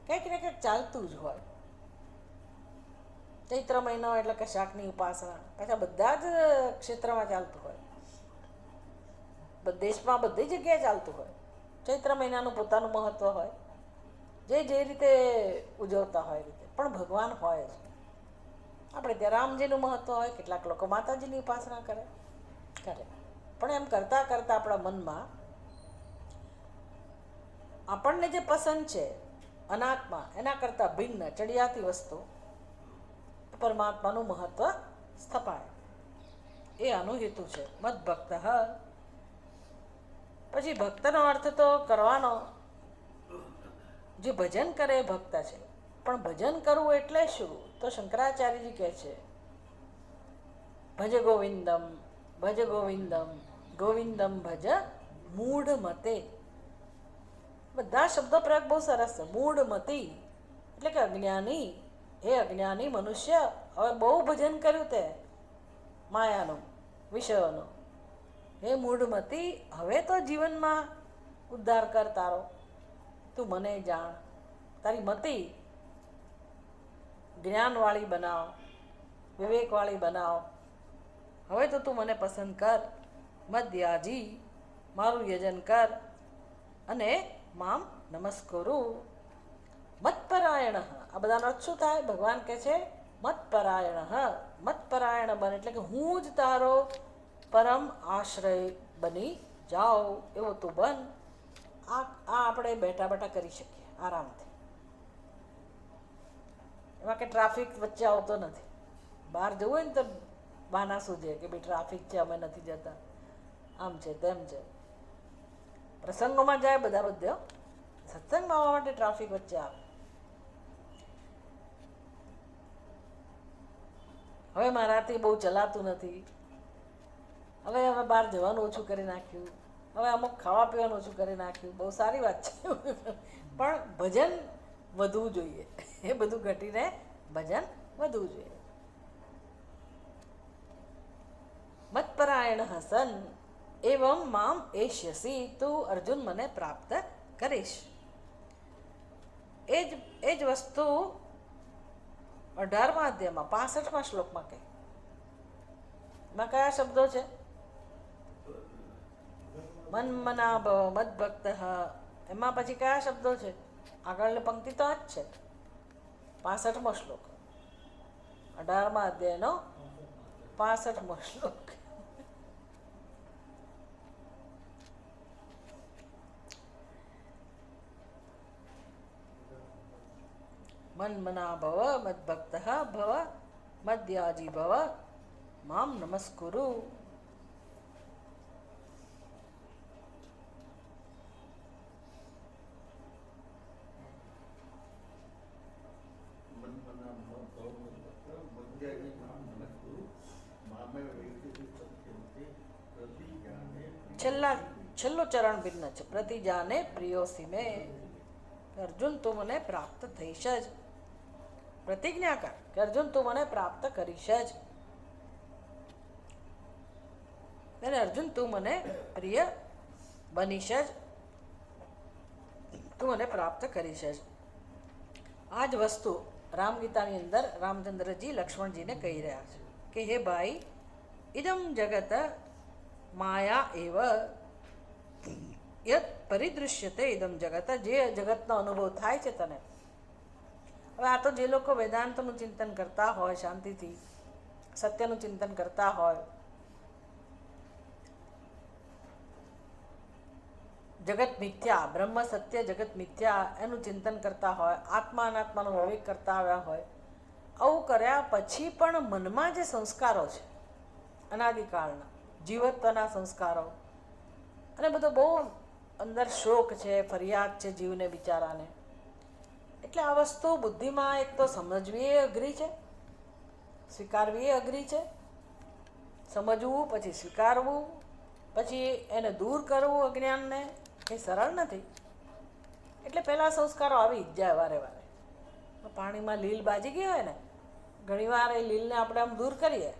કંઈક ને કંઈક ચાલતું જ હોય. ચૈત્ર મહિનો એટલે કે શાકની ઉપાસના પાછા બધા જ ક્ષેત્રમાં ચાલતું હોય, દેશમાં બધી જગ્યાએ ચાલતું હોય. ચૈત્ર મહિનાનું પોતાનું મહત્વ હોય, જે જે રીતે ઉજવતા હોય રીતે, પણ ભગવાન હોય જ. આપણે ત્યાં રામજીનું મહત્વ હોય, કેટલાક લોકો માતાજીની ઉપાસના કરે, પણ એમ કરતાં કરતાં આપણા મનમાં આપણને જે પસંદ છે અનાત્મા, એના કરતાં ભિન્ન ચડિયાતી વસ્તુ પરમાત્માનું મહત્વ સ્થપાય. એ આનું હેતુ છે. મદ ભક્ત. પછી ભક્તનો અર્થ તો કરવાનો, જે ભજન કરે એ ભક્ત છે. પણ ભજન કરવું એટલે શું? તો શંકરાચાર્યજી કહે છે ભજ ગોવિંદમ, ભજ ગોવિંદમ, ગોવિંદમ ભજ મૂઢ મતે. બધા શબ્દો પ્રયોગ બહુ સરસ છે. મૂઢ મતી એટલે કે અજ્ઞાની. હે અજ્ઞાની મનુષ્ય, હવે બહુ ભજન કર્યું તે માયાનું, વિષયોનું. હે મૂઢમતી, હવે તો જીવનમાં ઉદ્ધાર કર તારો. તું મને જાણ, તારી મતિ જ્ઞાનવાળી બનાવ, વિવેકવાળી બનાવ. હવે તો તું મને પસંદ કર. મદ્યાજી, મારું યજન કર અને મામ નમસ્કુરુ. મત્પરાયણ, આ બધાનો અર્થ શું થાય? ભગવાન કહે છે મત્પરાયણ, મત્પરાયણ બન એટલે કે હું જ તારો પરમ આશ્રય બની જાઓ એવો તું બન. આ આપણે બેઠા બેઠા કરી શકીએ આરામથી. એમાં કે ટ્રાફિક વચ્ચે આવતો નથી. બહાર જવું હોય ને તો બહાના સૂજે કે ભાઈ ટ્રાફિક છે, અમે નથી જતા, આમ છે તેમ છે. પ્રસંગોમાં જાય બધા સત્સંગમાં આવવા માટે ટ્રાફિક વચ્ચે આવે. હવે મારાથી બહુ ચલાતું નથી, હવે બહાર જવાનું ઓછું કરી નાખ્યું, હવે અમુક ખાવા પીવાનું ઓછું કરી નાખ્યું. બહુ સારી વાત છે, પણ ભજન વધવું જોઈએ. એ બધું ઘટીને ભજન વધવું જોઈએ. મત્પરાયણ સન એવમ મામ એષ્યસી, તું અર્જુન મને પ્રાપ્ત કરીશ. એ જ વસ્તુ 18મા અધ્યાયમાં 65મા શ્લોકમાં કહે. એમાં કયા શબ્દો છે? મન્મના ભવ મદ્ભક્ત. એમાં પછી કયા શબ્દો છે? આગળની પંક્તિ તો આ જ છે. 65મો શ્લોક, 18મા અધ્યાયનો 65મો શ્લોક. મન્મના ભવ મદ્ભક્ત ભવ મદ્યાજી ભવ મામ નમસ્કુરુ. છેલ્લો ચરણ ભિન્ન છે. પ્રતિજાને પ્રિયોસી મેં, અર્જુન તું મને પ્રાપ્ત થઈશ જ. પ્રતિજ્ઞા કર કે અર્જુન તું મને પ્રાપ્ત કરીશ જ. અને અર્જુન તું મને પ્રિય બનીશ જ, તું મને પ્રાપ્ત કરીશ જ. આ જ વસ્તુ રામગીતાની અંદર રામચંદ્રજી લક્ષ્મણજીને કહી રહ્યા છે કે હે ભાઈ, ઇદમ જગત માયા એવ યત પરિદૃશ્યતે ઇદમ જગત, જે જગતનો અનુભવ થાય છે તને. હવે આ તો જે લોકો વેદાંતનું ચિંતન કરતા હોય, શાંતિથી સત્યનું ચિંતન કરતા હોય, જગત મિથ્યા, બ્રહ્મ સત્ય જગત મિથ્યા એનું ચિંતન કરતા હોય, આત્મા અનાત્માનો વિવેક કરતા આવ્યા હોય, આવું કર્યા પછી પણ મનમાં જે સંસ્કારો છે અનાદિકાળના, જીવત્વના સંસ્કારો, અને બધો બહુ અંદર શોક છે, ફરિયાદ છે જીવને બિચારાને. એટલે આ વસ્તુ બુદ્ધિમાં એક તો સમજવી એ અઘરી છે, સ્વીકારવી એ અઘરી છે. સમજવું, પછી સ્વીકારવું, પછી એને દૂર કરવું અજ્ઞાનને, એ સરળ નથી. એટલે પહેલાં સંસ્કારો આવી જ જાય વારે વારે. પાણીમાં લીલ બાજી ગઈ હોય ને, ઘણીવાર એ લીલને આપણે આમ દૂર કરીએ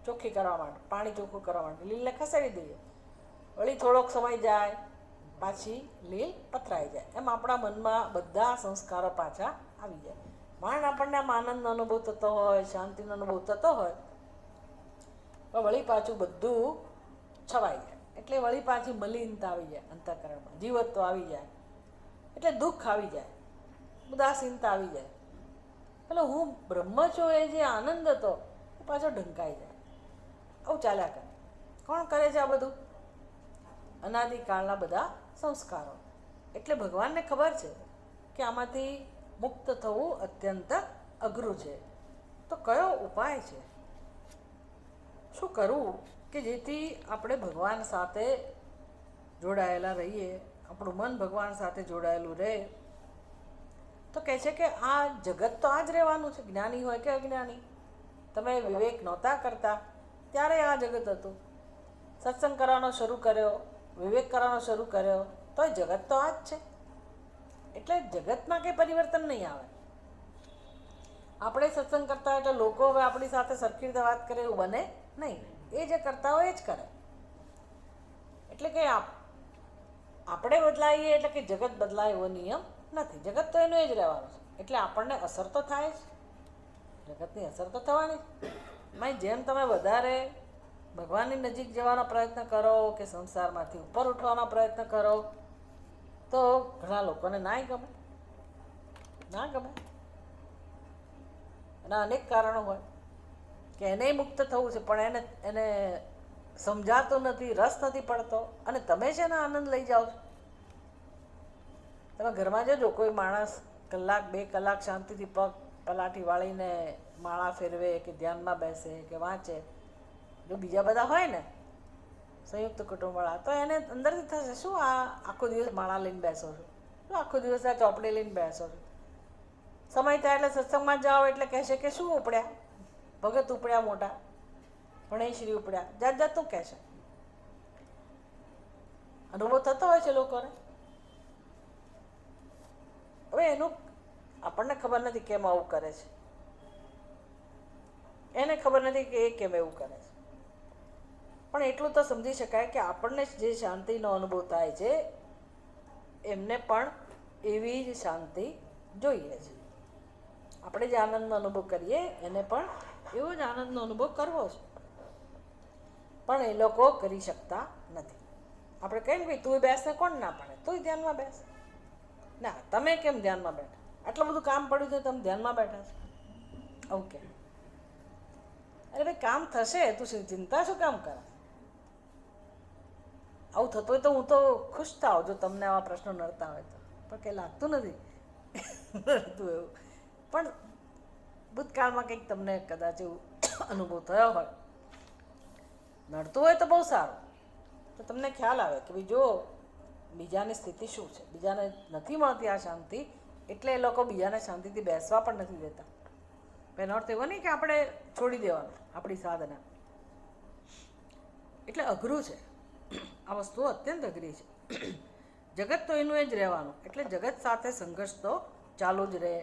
ચોખ્ખી કરવા માટે, પાણી ચોખ્ખું કરવા માટે લીલને ખસેડી દઈએ, વળી થોડોક સમય જાય પાછી લીલ પથરાઈ જાય. એમ આપણા મનમાં બધા સંસ્કારો પાછા આવી જાય. માંડ આપણને આમ આનંદનો અનુભવ થતો હોય, શાંતિનો અનુભવ થતો હોય, પણ વળી પાછું બધું છવાઈ જાય. એટલે વળી પાછી મલિનતા આવી જાય અંતઃકરણમાં, જીવત્વ આવી જાય, એટલે દુઃખ આવી જાય, ઉદાસીનતા આવી જાય. એટલે હું બ્રહ્મ છું એ જે આનંદ હતો એ પાછો ઢંકાઈ જાય. આવું ચાલ્યા કરે. કોણ કરે છે આ બધું? અનાદિકાળના બધા સંસ્કારો. એટલે ભગવાનને ખબર છે કે આમાંથી મુક્ત થવું અત્યંત અઘરું છે. તો કયો ઉપાય છે? શું કરવું કે જેથી આપણે ભગવાન સાથે જોડાયેલા રહીએ, આપણું મન ભગવાન સાથે જોડાયેલું રહે? તો કહે છે કે આ જગત તો આ જ રહેવાનું છે, જ્ઞાની હોય કે અજ્ઞાની. તમે વિવેક નહોતા કરતા ત્યારે આ જગત હતું. સત્સંગ કરવાનો શરૂ કર્યો, વિવેક કરવાનો શરૂ કર્યો, તો એ જગત તો આ જ છે. એટલે જગતમાં કંઈ પરિવર્તન નહીં આવે. આપણે સત્સંગ કરતા હોય એટલે લોકો હવે આપણી સાથે સરખી રીતે વાત કરે એવું બને નહીં. એ જે કરતા હોય એ જ કરે. એટલે કે આપણે બદલાઈએ એટલે કે જગત બદલાય એવો નિયમ નથી. જગત તો એનું એ જ રહેવાનું છે. એટલે આપણને અસર તો થાય જ, જગતની અસર તો થવાની જ. જેમ તમે વધારે ભગવાનની નજીક જવાનો પ્રયત્ન કરો કે સંસારમાંથી ઉપર ઉઠવાનો પ્રયત્ન કરો, તો ઘણા લોકોને ના ગમે. એના અનેક કારણો હોય કે એને મુક્ત થવું છે, પણ એને સમજાતું નથી, રસ નથી પડતો. અને તમે છે ને આનંદ લઈ જાઓ છો. તમે ઘરમાં જજો, કોઈ માણસ કલાક 2 કલાક શાંતિથી પગ પલાઠી વાળીને માળા ફેરવે કે ધ્યાનમાં બેસે કે વાંચે, જો બીજા બધા હોય ને સંયુક્ત કુટુંબવાળા, તો એને અંદરથી થશે, શું આ આખો દિવસ માળા લઈને બેસો છો, શું આખો દિવસ આ ચોપડી લઈને બેસો છો. સમય થાય એટલે સત્સંગમાં જાઓ એટલે કહેશે કે શું ઉપડ્યા, ભગત ઉપડ્યા મોટા, ભણેશ્રી ઉપડ્યા, જાત જાતનું કહેશે. અનુભવ થતો હોય છે લોકોને. હવે એનું આપણને ખબર નથી કેમ આવું કરે છે, એને ખબર નથી કે એ કેમ એવું કરે છે. પણ એટલું તો સમજી શકાય કે આપણને જે શાંતિનો અનુભવ થાય છે, એમને પણ એવી જ શાંતિ જોઈએ છે. આપણે જે આનંદનો અનુભવ કરીએ એને પણ એવો જ આનંદનો અનુભવ કરવો છે, પણ એ લોકો કરી શકતા નથી. આપણે કહીએ ને ભાઈ તું બેસ ને, કોણ ના પાડે, તું ધ્યાનમાં બેસ. ના, તમે કેમ ધ્યાનમાં બેઠા, આટલું બધું કામ પડ્યું છે, તમે ધ્યાનમાં બેઠા છો, ઓકે. અરે ભાઈ કામ થશે, તું ચિંતા શું કામ કરે. આવું થતું હોય તો હું તો ખુશ થાવ જો તમને આવા પ્રશ્નો નડતા હોય તો, પણ કંઈ લાગતું નથી નડતું એવું. પણ ભૂતકાળમાં કંઈક તમને કદાચ એવું અનુભવ થયો હોય, નડતું હોય તો બહુ સારું, તો તમને ખ્યાલ આવે કે ભાઈ જો બીજાની સ્થિતિ શું છે, બીજાને નથી મળતી આ શાંતિ, એટલે એ લોકો બીજાને શાંતિથી બેસવા પણ નથી દેતા. એનો અર્થ એવો નહીં કે આપણે છોડી દેવાનું આપણી સાધના. એટલે અઘરું છે આ વસ્તુ, અત્યંત અઘરી છે. જગત તો એનું એ જ રહેવાનું, એટલે જગત સાથે સંઘર્ષ તો ચાલુ જ રહે.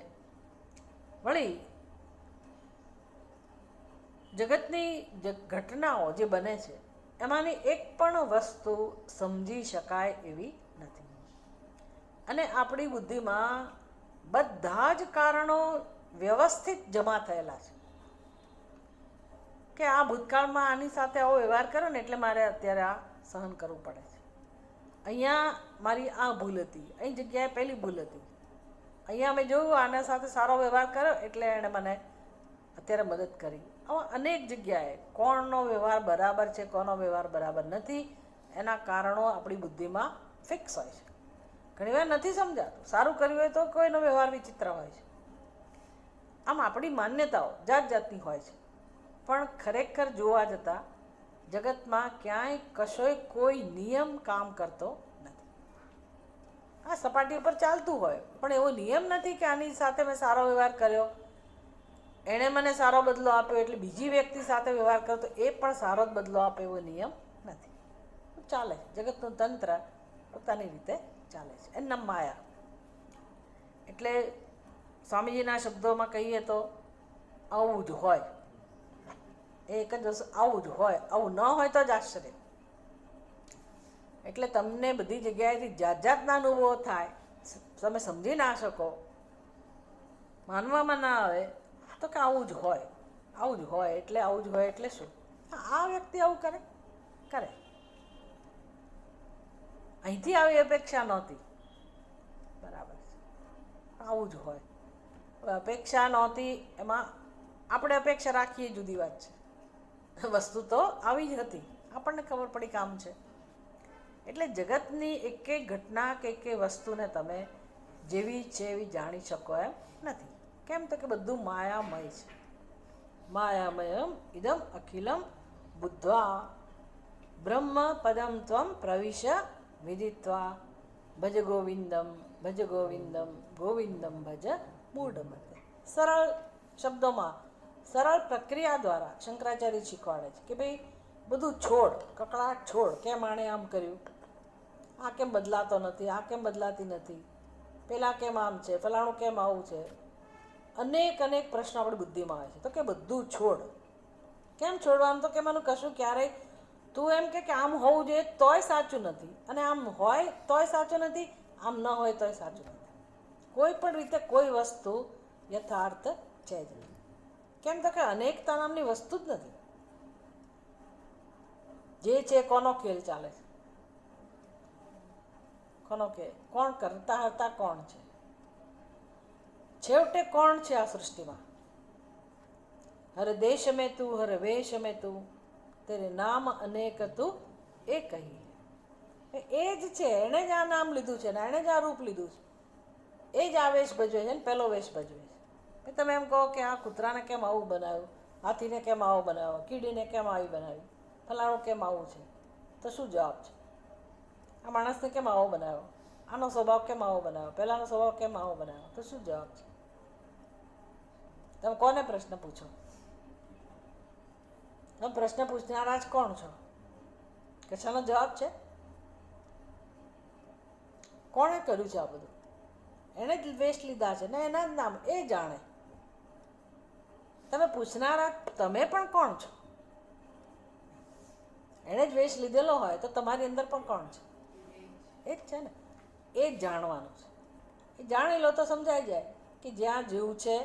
વળી જગતની ઘટનાઓ જે બને છે એમાંની એક પણ વસ્તુ સમજી શકાય એવી નથી. અને આપણી બુદ્ધિમાં બધા જ કારણો વ્યવસ્થિત જમા થયેલા છે કે આ ભૂતકાળમાં આની સાથે આવો વ્યવહાર કર્યો ને એટલે મારે અત્યારે આ સહન કરવું પડે છે. અહીંયા મારી આ ભૂલ હતી, અહીં જગ્યાએ પહેલી ભૂલ હતી, અહીંયા મેં જોયું આના સાથે સારો વ્યવહાર કર્યો એટલે એણે મને અત્યારે મદદ કરી. આવા અનેક જગ્યાએ કોણનો વ્યવહાર બરાબર છે, કોનો વ્યવહાર બરાબર નથી, એના કારણો આપણી બુદ્ધિમાં ફિક્સ હોય છે. ઘણીવાર નથી સમજાતું, સારું કર્યું હોય તો કોઈનો વ્યવહાર વિચિત્ર હોય છે. આમ આપણી માન્યતાઓ જાત જાતની હોય છે, પણ ખરેખર જોવા જતાં જગતમાં ક્યાંય કશોય કોઈ નિયમ કામ કરતો નથી. આ સપાટી ઉપર ચાલતું હોય, પણ એવો નિયમ નથી કે આની સાથે મેં સારો વ્યવહાર કર્યો, એણે મને સારો બદલો આપ્યો એટલે બીજી વ્યક્તિ સાથે વ્યવહાર કરો તો એ પણ સારો જ બદલો આપે, એવો નિયમ નથી. ચાલે, જગતનું તંત્ર પોતાની રીતે ચાલે છે, એનું નામ માયા. એટલે સ્વામીજીના શબ્દોમાં કહીએ તો આવું જ હોય, એક જ વસ્તુ આવું જ હોય, આવું ન હોય તો જ આશ્ચર્ય. એટલે તમને બધી જગ્યાએથી જાત જાતના અનુભવો થાય, તમે સમજી ના શકો, માનવામાં ના આવે તો કે આવું જ હોય, આવું જ હોય એટલે આવું જ હોય એટલે શું, આ વ્યક્તિ આવું કરે કરે, અહીંથી આવી અપેક્ષા નહોતી, બરાબર છે, આવું જ હોય. અપેક્ષા નહોતી એમાં આપણે અપેક્ષા રાખીએ જુદી વાત છે, વસ્તુ તો આવી જ હતી, આપણને ખબર પડી કામ છે. એટલે જગતની એક એક ઘટના કે એક વસ્તુને તમે જેવી છે એવી જાણી શકો એમ નથી. કેમ તો કે બધું માયામય છે. માયામયમ ઇદમ અખિલમ બુદ્ધ્વા બ્રહ્મ પદમ ત્વમ પ્રવિશ વિદિત્વા ભજ ગોવિંદમ ભજ ગોવિંદમ ગોવિંદમ ભજ મૂઢમતે. સરળ શબ્દોમાં, સરળ પ્રક્રિયા દ્વારા શંકરાચાર્ય શીખવાડે છે કે ભાઈ બધું છોડ, કકળાટ છોડ, કેમ આણે આમ કર્યું, આ કેમ બદલાતો નથી, આ કેમ બદલાતી નથી, પેલા કેમ આમ છે, ફલાણું કેમ આવું છે, અનેક અનેક પ્રશ્નો આપણી બુદ્ધિમાં આવે છે. તો કે બધું છોડ. કેમ છોડવાનું, તો કે મને કશું ક્યારેય તું એમ કે આમ હોવું જોઈએ તોય સાચું નથી, અને આમ હોય તોય સાચું નથી, આમ ન હોય તોય સાચું નથી. કોઈ પણ રીતે કોઈ વસ્તુ યથાર્થ છે જ નહીં. કેમ તો કે અનેકતા નામની વસ્તુ જ નથી. જે છે કોનો ખેલ ચાલે છે? કોનો ખેલ? કોણ કરતા હતા? કોણ છે છેવટે? કોણ છે આ સૃષ્ટિમાં? હર દેશ મેં તું, હર વેશ મેં તું, તેરે નામ અનેક તું એક કહી. એ જ છે, એણે જ આ નામ લીધું છે ને એણે જ આ રૂપ લીધું છે. એ જ આ વેશ ભજવે છે ને પહેલો વેશ ભજવે છે. તમે એમ કહો કે આ કૂતરાને કેમ આવું બનાવ્યું, હાથીને કેમ આવો બનાવ્યો, કીડીને કેમ આવી બનાવી, ફલાણું કેમ આવું છે, તો શું જવાબ છે? આ માણસને કેમ આવો બનાવ્યો, આનો સ્વભાવ કેમ આવો બનાવ્યો, પહેલાંનો સ્વભાવ કેમ આવો બનાવ્યો, તો શું જવાબ છે? તમે કોને પ્રશ્ન પૂછો? તમે પ્રશ્ન પૂછનારા જ કોણ છો? કશાનો જવાબ છે? કોણે કર્યું છે આ બધું? એણે જ વેશ લીધા છે ને એના જ નામ એ જાણે. તમે પૂછનારા તમે પણ કોણ છો? એણે જ વેશ લીધેલો હોય તો તમારી અંદર પણ કોણ છે? એ જ છે ને. એ જ જાણવાનું છે. એ જાણી લો તો સમજાઈ જાય કે જ્યાં જેવું છે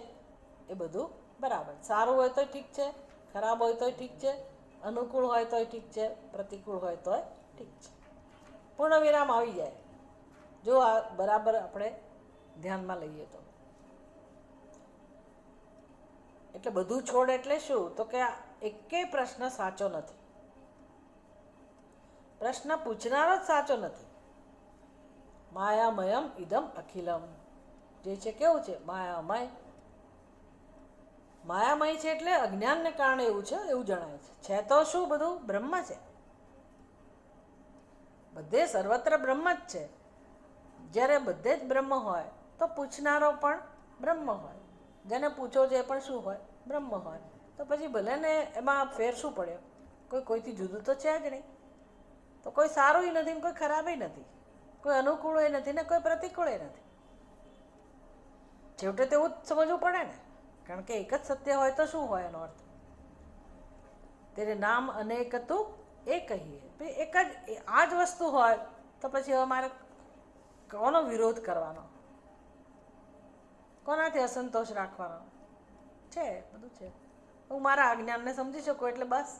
એ બધું બરાબર. સારું હોય તોય ઠીક છે, ખરાબ હોય તોય ઠીક છે, અનુકૂળ હોય તોય ઠીક છે, પ્રતિકૂળ હોય તોય ઠીક છે. પૂર્ણ વિરામ આવી જાય જો આ બરાબર આપણે ધ્યાનમાં લઈએ તો. એટલે બધું છોડ એટલે શું? તો કે આ એકેય પ્રશ્ન સાચો નથી. પ્રશ્ન પૂછનારો જ સાચો નથી. માયામયમ ઇદમ અખિલમ, જે છે કેવું છે? માયામય. માયામય છે એટલે અજ્ઞાનને કારણે એવું છે એવું જણાય છે તો શું? બધું બ્રહ્મ છે. બધે સર્વત્ર બ્રહ્મ જ છે. જ્યારે બધે જ બ્રહ્મ હોય તો પૂછનારો પણ બ્રહ્મ હોય, જેને પૂછો છે એ પણ શું હોય? બ્રહ્મ હોય. તો પછી ભલે ને એમાં ફેર શું પડ્યો? કોઈથી જુદું તો છે જ નહીં. તો કોઈ સારું નથી ને કોઈ ખરાબ નથી, કોઈ અનુકૂળ નથી ને કોઈ પ્રતિકૂળ નથી. છેવટે તેવું જ સમજવું પડે ને, કારણ કે એક જ સત્ય હોય તો શું હોય એનો અર્થ? તેરે નામ અનેક તું એ કહીએ. એક જ આ જ વસ્તુ હોય તો પછી હવે મારે કોનો વિરોધ કરવાનો, કોનાથી અસંતોષ રાખવાનો? છે બધું છે. હું મારા અજ્ઞાનને સમજી શકું એટલે બસ.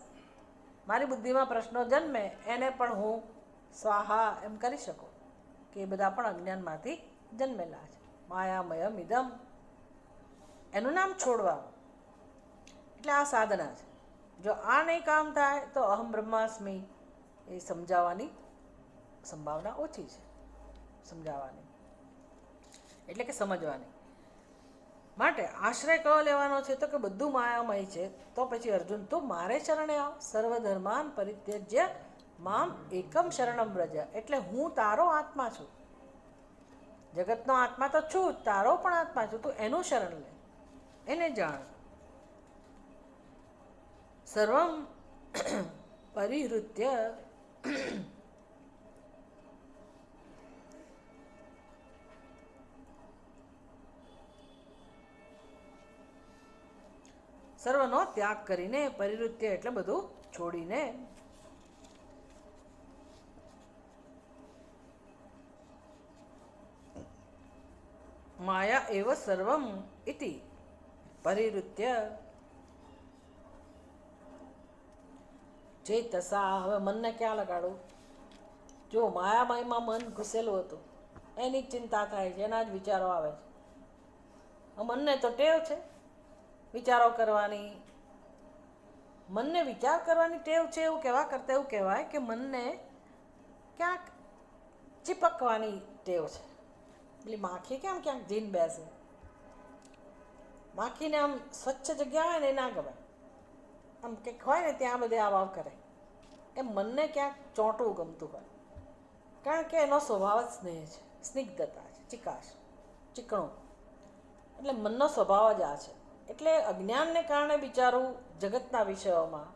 મારી બુદ્ધિમાં પ્રશ્નો જન્મે એને પણ હું સ્વાહા એમ કરી શકું કે એ બધા પણ અજ્ઞાનમાંથી જન્મેલા છે. માયામયમ ઇદમ, એનું નામ છોડવાનું. એટલે આ સાધના છે. જો આ નહીં કામ થાય તો અહમ બ્રહ્માસ્મિ એ સમજાવવાની સંભાવના ઓછી છે. સમજાવવાની એટલે કે સમજવાની. માટે આશ્રય કયો લેવાનો છે? તો કે બધું માયામય છે. તો પછી અર્જુન તું મારે શરણે આવ. સર્વધર્માન પરિત્યજ્ય મામ એકમ શરણમ વ્રજ. એટલે હું તારો આત્મા છું. જગતનો આત્મા તો છું, તારો પણ આત્મા છું. તું એનું શરણ લે, એને જાણ. સર્વમ પરિહૃત્ય સર્વનો ત્યાગ કરીને, પરિવૃત્ય એટલે બધું છોડીને, માયા એવ સર્વમ ઇતિ પરિવૃત્ય ચેતસા. હવે મનને ક્યાં લગાડું? જો માયામયમાં મન ઘૂસેલું હતું, એની જ ચિંતા થાય છે, એના જ વિચારો આવે છે. મનને તો ટેવ છે વિચારો કરવાની. મનને વિચાર કરવાની ટેવ છે એવું કહેવા કરતાં એવું કહેવાય કે મનને ક્યાંક ચીપકવાની ટેવ છે. પેલી માખી કેમ ક્યાંક જઈને બેસે, માખીને આમ સ્વચ્છ જગ્યા હોય ને એ ના ગમે, આમ કંઈક હોય ને ત્યાં બધે આવ કરે. એ મનને ક્યાંક ચોંટવું ગમતું હોય, કારણ કે એનો સ્વભાવ જ સ્નેહ છે, સ્નિગ્ધતા છે, ચિકાશ, ચીકણું. એટલે મનનો સ્વભાવ જ આ છે. એટલે અજ્ઞાનને કારણે બિચારું જગતના વિષયોમાં,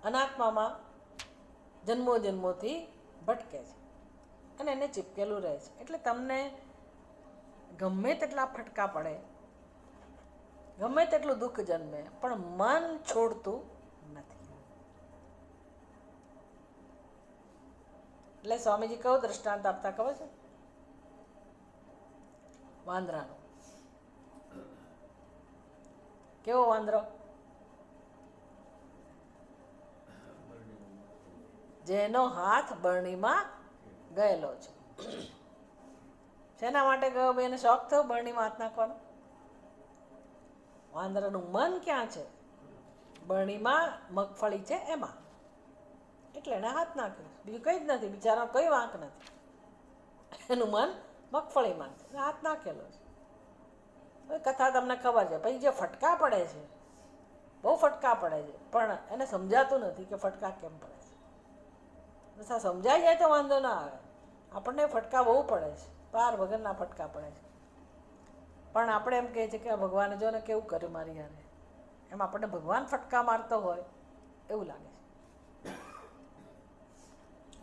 અનાત્મામાં જન્મો જન્મોથી ભટકે છે અને એને ચીપકેલું રહે છે. એટલે તમને ગમે તેટલા ફટકા પડે, ગમે તેટલું દુઃખ જન્મે, પણ મન છોડતું નથી. એટલે સ્વામીજી કયું દ્રષ્ટાંત આપતા ખબર છે? વાંદરાનું. કેવો વાંદરો? જેનો હાથ બરણીમાં ગયેલો છે. શેના માટે ગયો ભાઈ? એને શોખ થયો બરણીમાં હાથ નાખવાનો? વાંદરાનું મન ક્યાં છે? બરણીમાં મગફળી છે એમાં, એટલે એને હાથ નાખ્યો. બીજું કંઈ જ નથી, બિચારાનો કંઈ વાંક નથી. એનું મન મગફળીમાં છે, હાથ નાખેલો છે. હવે કથા તમને ખબર છે. પછી જે ફટકા પડે છે, બહુ ફટકા પડે છે, પણ એને સમજાતું નથી કે ફટકા કેમ પડે છે. સમજાઈ જાય તો વાંધો ના આવે. આપણને ફટકા બહુ પડે છે, પાર વગરના ફટકા પડે છે. પણ આપણે એમ કહે છે કે ભગવાને જો ને કેવું કર્યું મારી યારે, એમ આપણને ભગવાન ફટકા મારતો હોય એવું લાગે છે.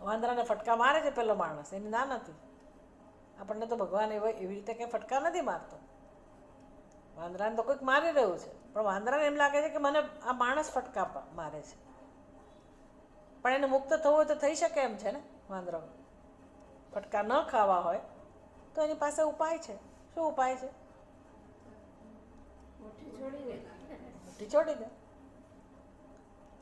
વાંદરાને ફટકા મારે છે પેલો માણસ, એની ના નથી. આપણને તો ભગવાન એવી રીતે કંઈ ફટકા નથી મારતો. વાંદરાને તો કોઈક મારી રહ્યું છે, પણ વાંદરાને એમ લાગે છે કે મને આ માણસ ફટકા મારે છે. પણ એને મુક્ત થવું હોય તો થઈ શકે એમ છે ને. વાંદરો ફટકા ન ખાવા હોય તો એની પાસે ઉપાય છે. શું ઉપાય છે? મુઠ્ઠી છોડી દે.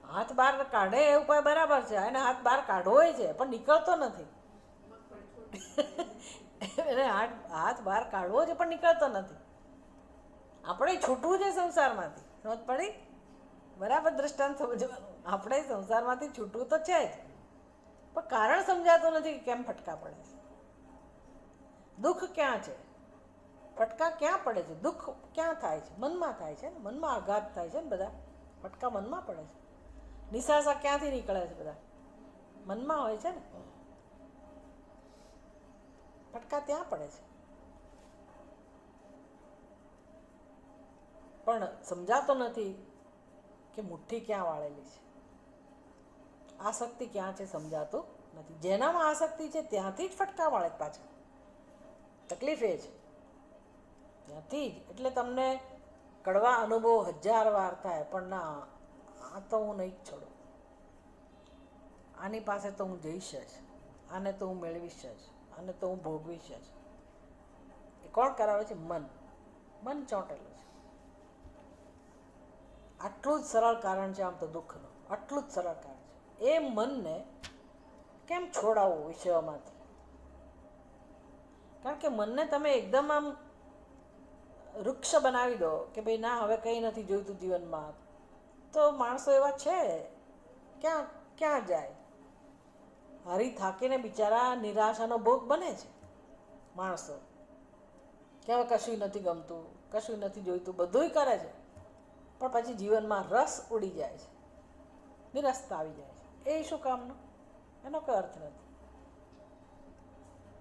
હાથ બહાર કાઢે એ ઉપાય બરાબર છે, એને હાથ બહાર કાઢવો છે પણ નીકળતો નથી. એને હાથ બહાર કાઢવો છે પણ નીકળતો નથી. આપણે છૂટવું છે સંસારમાંથી. સમજ પડી? બરાબર દ્રષ્ટાંત સમજવાનું. આપણે સંસારમાંથી છૂટવું તો છે જ, પણ કારણ સમજાતું નથી કે કેમ ફટકા પડે છે. દુઃખ ક્યાં છે? ફટકા ક્યાં પડે છે? દુઃખ ક્યાં થાય છે? મનમાં થાય છે ને. મનમાં આઘાત થાય છે ને. બધા ફટકા મનમાં પડે છે. નિશાસા ક્યાંથી નીકળે છે? બધા મનમાં હોય છે ને. ફટકા ત્યાં પડે છે. પણ સમજાતો નથી કે મુઠ્ઠી ક્યાં વાળેલી છે, આસક્તિ ક્યાં છે સમજાતું નથી. જેનામાં આસક્તિ છે ત્યાંથી જ ફટકા વાળે પાછા. તકલીફ એ છે ત્યાંથી જ. એટલે તમને કડવા અનુભવ 1000 વાર થાય, પણ ના, આ તો હું નહીં જ છોડું. આની પાસે તો હું જઈશ જ, આને તો હું મેળવીશ જ, આને તો હું ભોગવીશ જ. એ કોણ કરાવે છે? મન. મન ચોંટેલું છે. આટલું જ સરળ કારણ છે આમ તો દુઃખનું. આટલું જ સરળ કારણ છે. એ મનને કેમ છોડાવવું વિષયોમાંથી? કારણ કે મનને તમે એકદમ આમ વૃક્ષ બનાવી દો કે ભાઈ ના, હવે કંઈ નથી જોઈતું જીવનમાં, તો માણસો એવા છે ક્યાં ક્યાં જાય? હારી થાકીને બિચારા નિરાશાનો ભોગ બને છે માણસો. કે હવે કશું નથી ગમતું, કશું નથી જોઈતું, બધુંય કરે છે, પણ પછી જીવનમાં રસ ઉડી જાય છે, નિરસતા આવી જાય છે. એ શું કામનું? એનો કોઈ અર્થ નથી.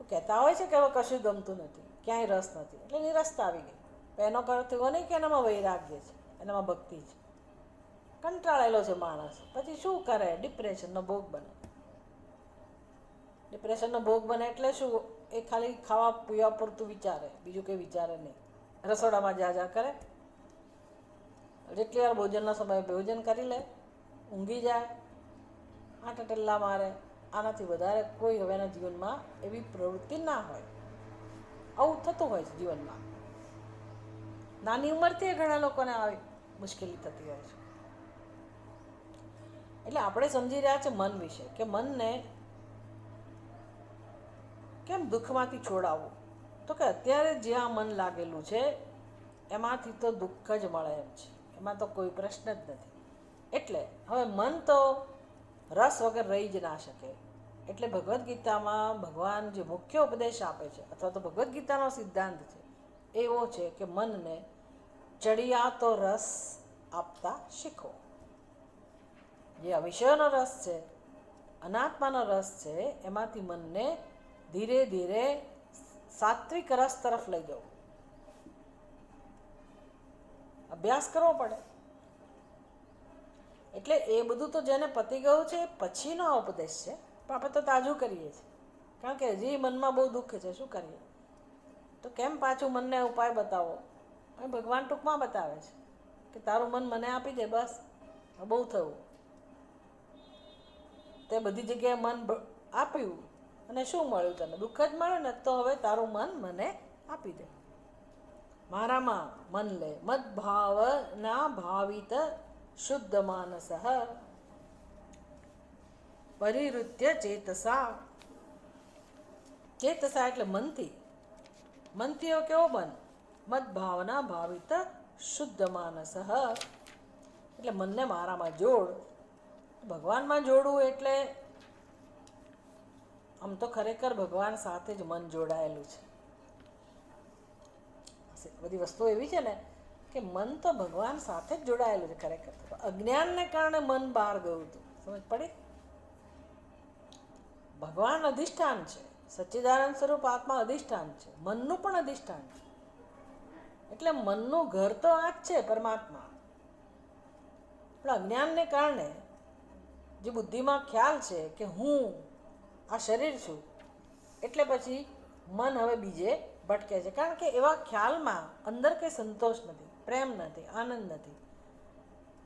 કહેતા હોય છે કે હવે કશું ગમતું નથી, ક્યાંય રસ નથી, એટલે નિરસતા આવી ગઈ. એનો અર્થ એવો નહીં કે એનામાં વૈરાગ્ય છે, એનામાં ભક્તિ છે. કંટાળેલો છે માણસ, પછી શું કરે? ડિપ્રેશનનો ભોગ બને. ડિપ્રેશનનો ભોગ બને એટલે શું? એ ખાલી ખાવા પીવા પૂરતું વિચારે, બીજું કંઈ વિચારે નહીં. રસોડામાં જા કરે, જેટલી વાર ભોજનના સમયે ભોજન કરી લે, ઊંઘી જાય, આંટા ટલ્લા મારે. આનાથી વધારે કોઈ હવે એના જીવનમાં એવી પ્રવૃત્તિ ના હોય. આવું થતું હોય છે જીવનમાં. નાની ઉંમરથી ઘણા લોકોને આવી મુશ્કેલી થતી હોય છે. એટલે આપણે સમજી રહ્યા છે મન વિશે, કે મનને કેમ દુઃખમાંથી છોડાવવું? તો કે અત્યારે જ્યાં મન લાગેલું છે એમાંથી તો દુઃખ જ મળે એમ છે, એમાં તો કોઈ પ્રશ્ન જ નથી. એટલે હવે મન તો રસ વગર રહી જ ના શકે. એટલે ભગવદ્ ગીતામાં ભગવાન જે મુખ્ય ઉપદેશ આપે છે, અથવા તો ભગવદ્ ગીતાનો સિદ્ધાંત છે, એવો છે કે મનને ચડિયાતો રસ આપતા શીખો. જે અવિષયનો રસ છે, અનાત્માનો રસ છે, એમાંથી મનને ધીરે ધીરે સાત્વિક રસ તરફ લઈ જવું. અભ્યાસ કરવો પડે. એટલે એ બધું તો જેને પતી ગયું છે પછીનો આ ઉપદેશ છે, પણ આપણે તો તાજું કરીએ છીએ. કારણ કે હજી મનમાં બહુ દુઃખ છે. શું કરીએ? તો કેમ પાછું મનને ઉપાય બતાવો? ભગવાન ટૂંકમાં બતાવે છે કે તારું મન મને આપી દે, બસ બહુ થયું. તે બધી જગ્યાએ મન આપ્યું અને શું મળ્યું તને? દુઃખ જ મળ્યું ને. તો હવે તારું મન મને આપી દે, મારામાં મન લે. મદભાવ ના ભાવિત શુદ્ધ માનસ. પરિવૃત્ય ચેતસા. ચેતસા એટલે મનથી. મનથી એવો કેવો મન? મદ ભાવના ભાવિત શુદ્ધ માનસ. એટલે મનને મારામાં જોડ. ભગવાનમાં જોડવું એટલે આમ તો ખરેખર ભગવાન સાથે જ મન જોડાયેલું છે. બધી વસ્તુ એવી છે ને કે મન તો ભગવાન સાથે જ જોડાયેલું છે ખરેખર. અજ્ઞાનને કારણે મન બહાર ગયું હતું. સમજ પડી? ભગવાન અધિષ્ઠાન છે, સચ્ચિદાનંદ સ્વરૂપ આત્મા અધિષ્ઠાન છે, મનનું પણ અધિષ્ઠાન છે. એટલે મનનું ઘર તો આ જ છે પરમાત્મા. પણ અજ્ઞાનને કારણે જે બુદ્ધિમાં ખ્યાલ છે કે હું આ શરીર છું, એટલે પછી મન હવે બીજે ભટકે છે. કારણ કે એવા ખ્યાલમાં અંદર કંઈ સંતોષ નથી, પ્રેમ નથી, આનંદ નથી.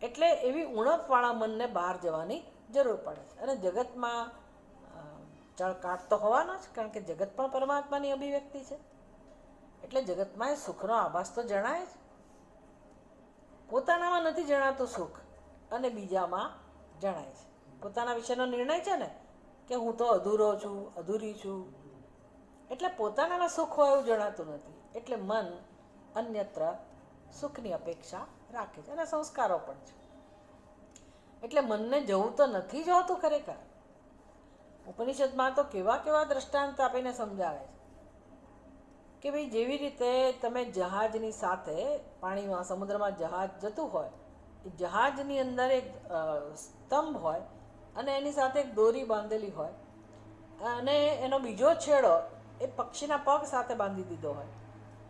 એટલે એવી ઉણપવાળા મનને બહાર જવાની જરૂર પડે છે. અને જગતમાં ચળકાટ તો હોવાનો જ, કારણ કે જગત પણ પરમાત્માની અભિવ્યક્તિ છે. એટલે જગતમાં એ સુખનો આભાસ તો જણાય જ. પોતાનામાં નથી જણાતું સુખ અને બીજામાં જણાય છે. પોતાના વિશેનો નિર્ણય છે ને કે હું તો અધૂરો છું, અધૂરી છું. એટલે પોતાનામાં સુખ હોય એવું જણાતું નથી. એટલે મન અન્યત્ર સુખની અપેક્ષા રાખે છે. અને સંસ્કારો પણ છે. એટલે મનને જવું તો નથી જ હોતું ખરેખર. ઉપનિષદમાં તો કેવા કેવા દ્રષ્ટાંત આપીને સમજાવે છે કે ભાઈ જેવી રીતે તમે જહાજની સાથે પાણીમાં, સમુદ્રમાં જહાજ જતું હોય, એ જહાજની અંદર એક સ્તંભ હોય અને એની સાથે એક દોરી બાંધેલી હોય અને એનો બીજો છેડો એ પક્ષીના પગ સાથે બાંધી દીધો હોય.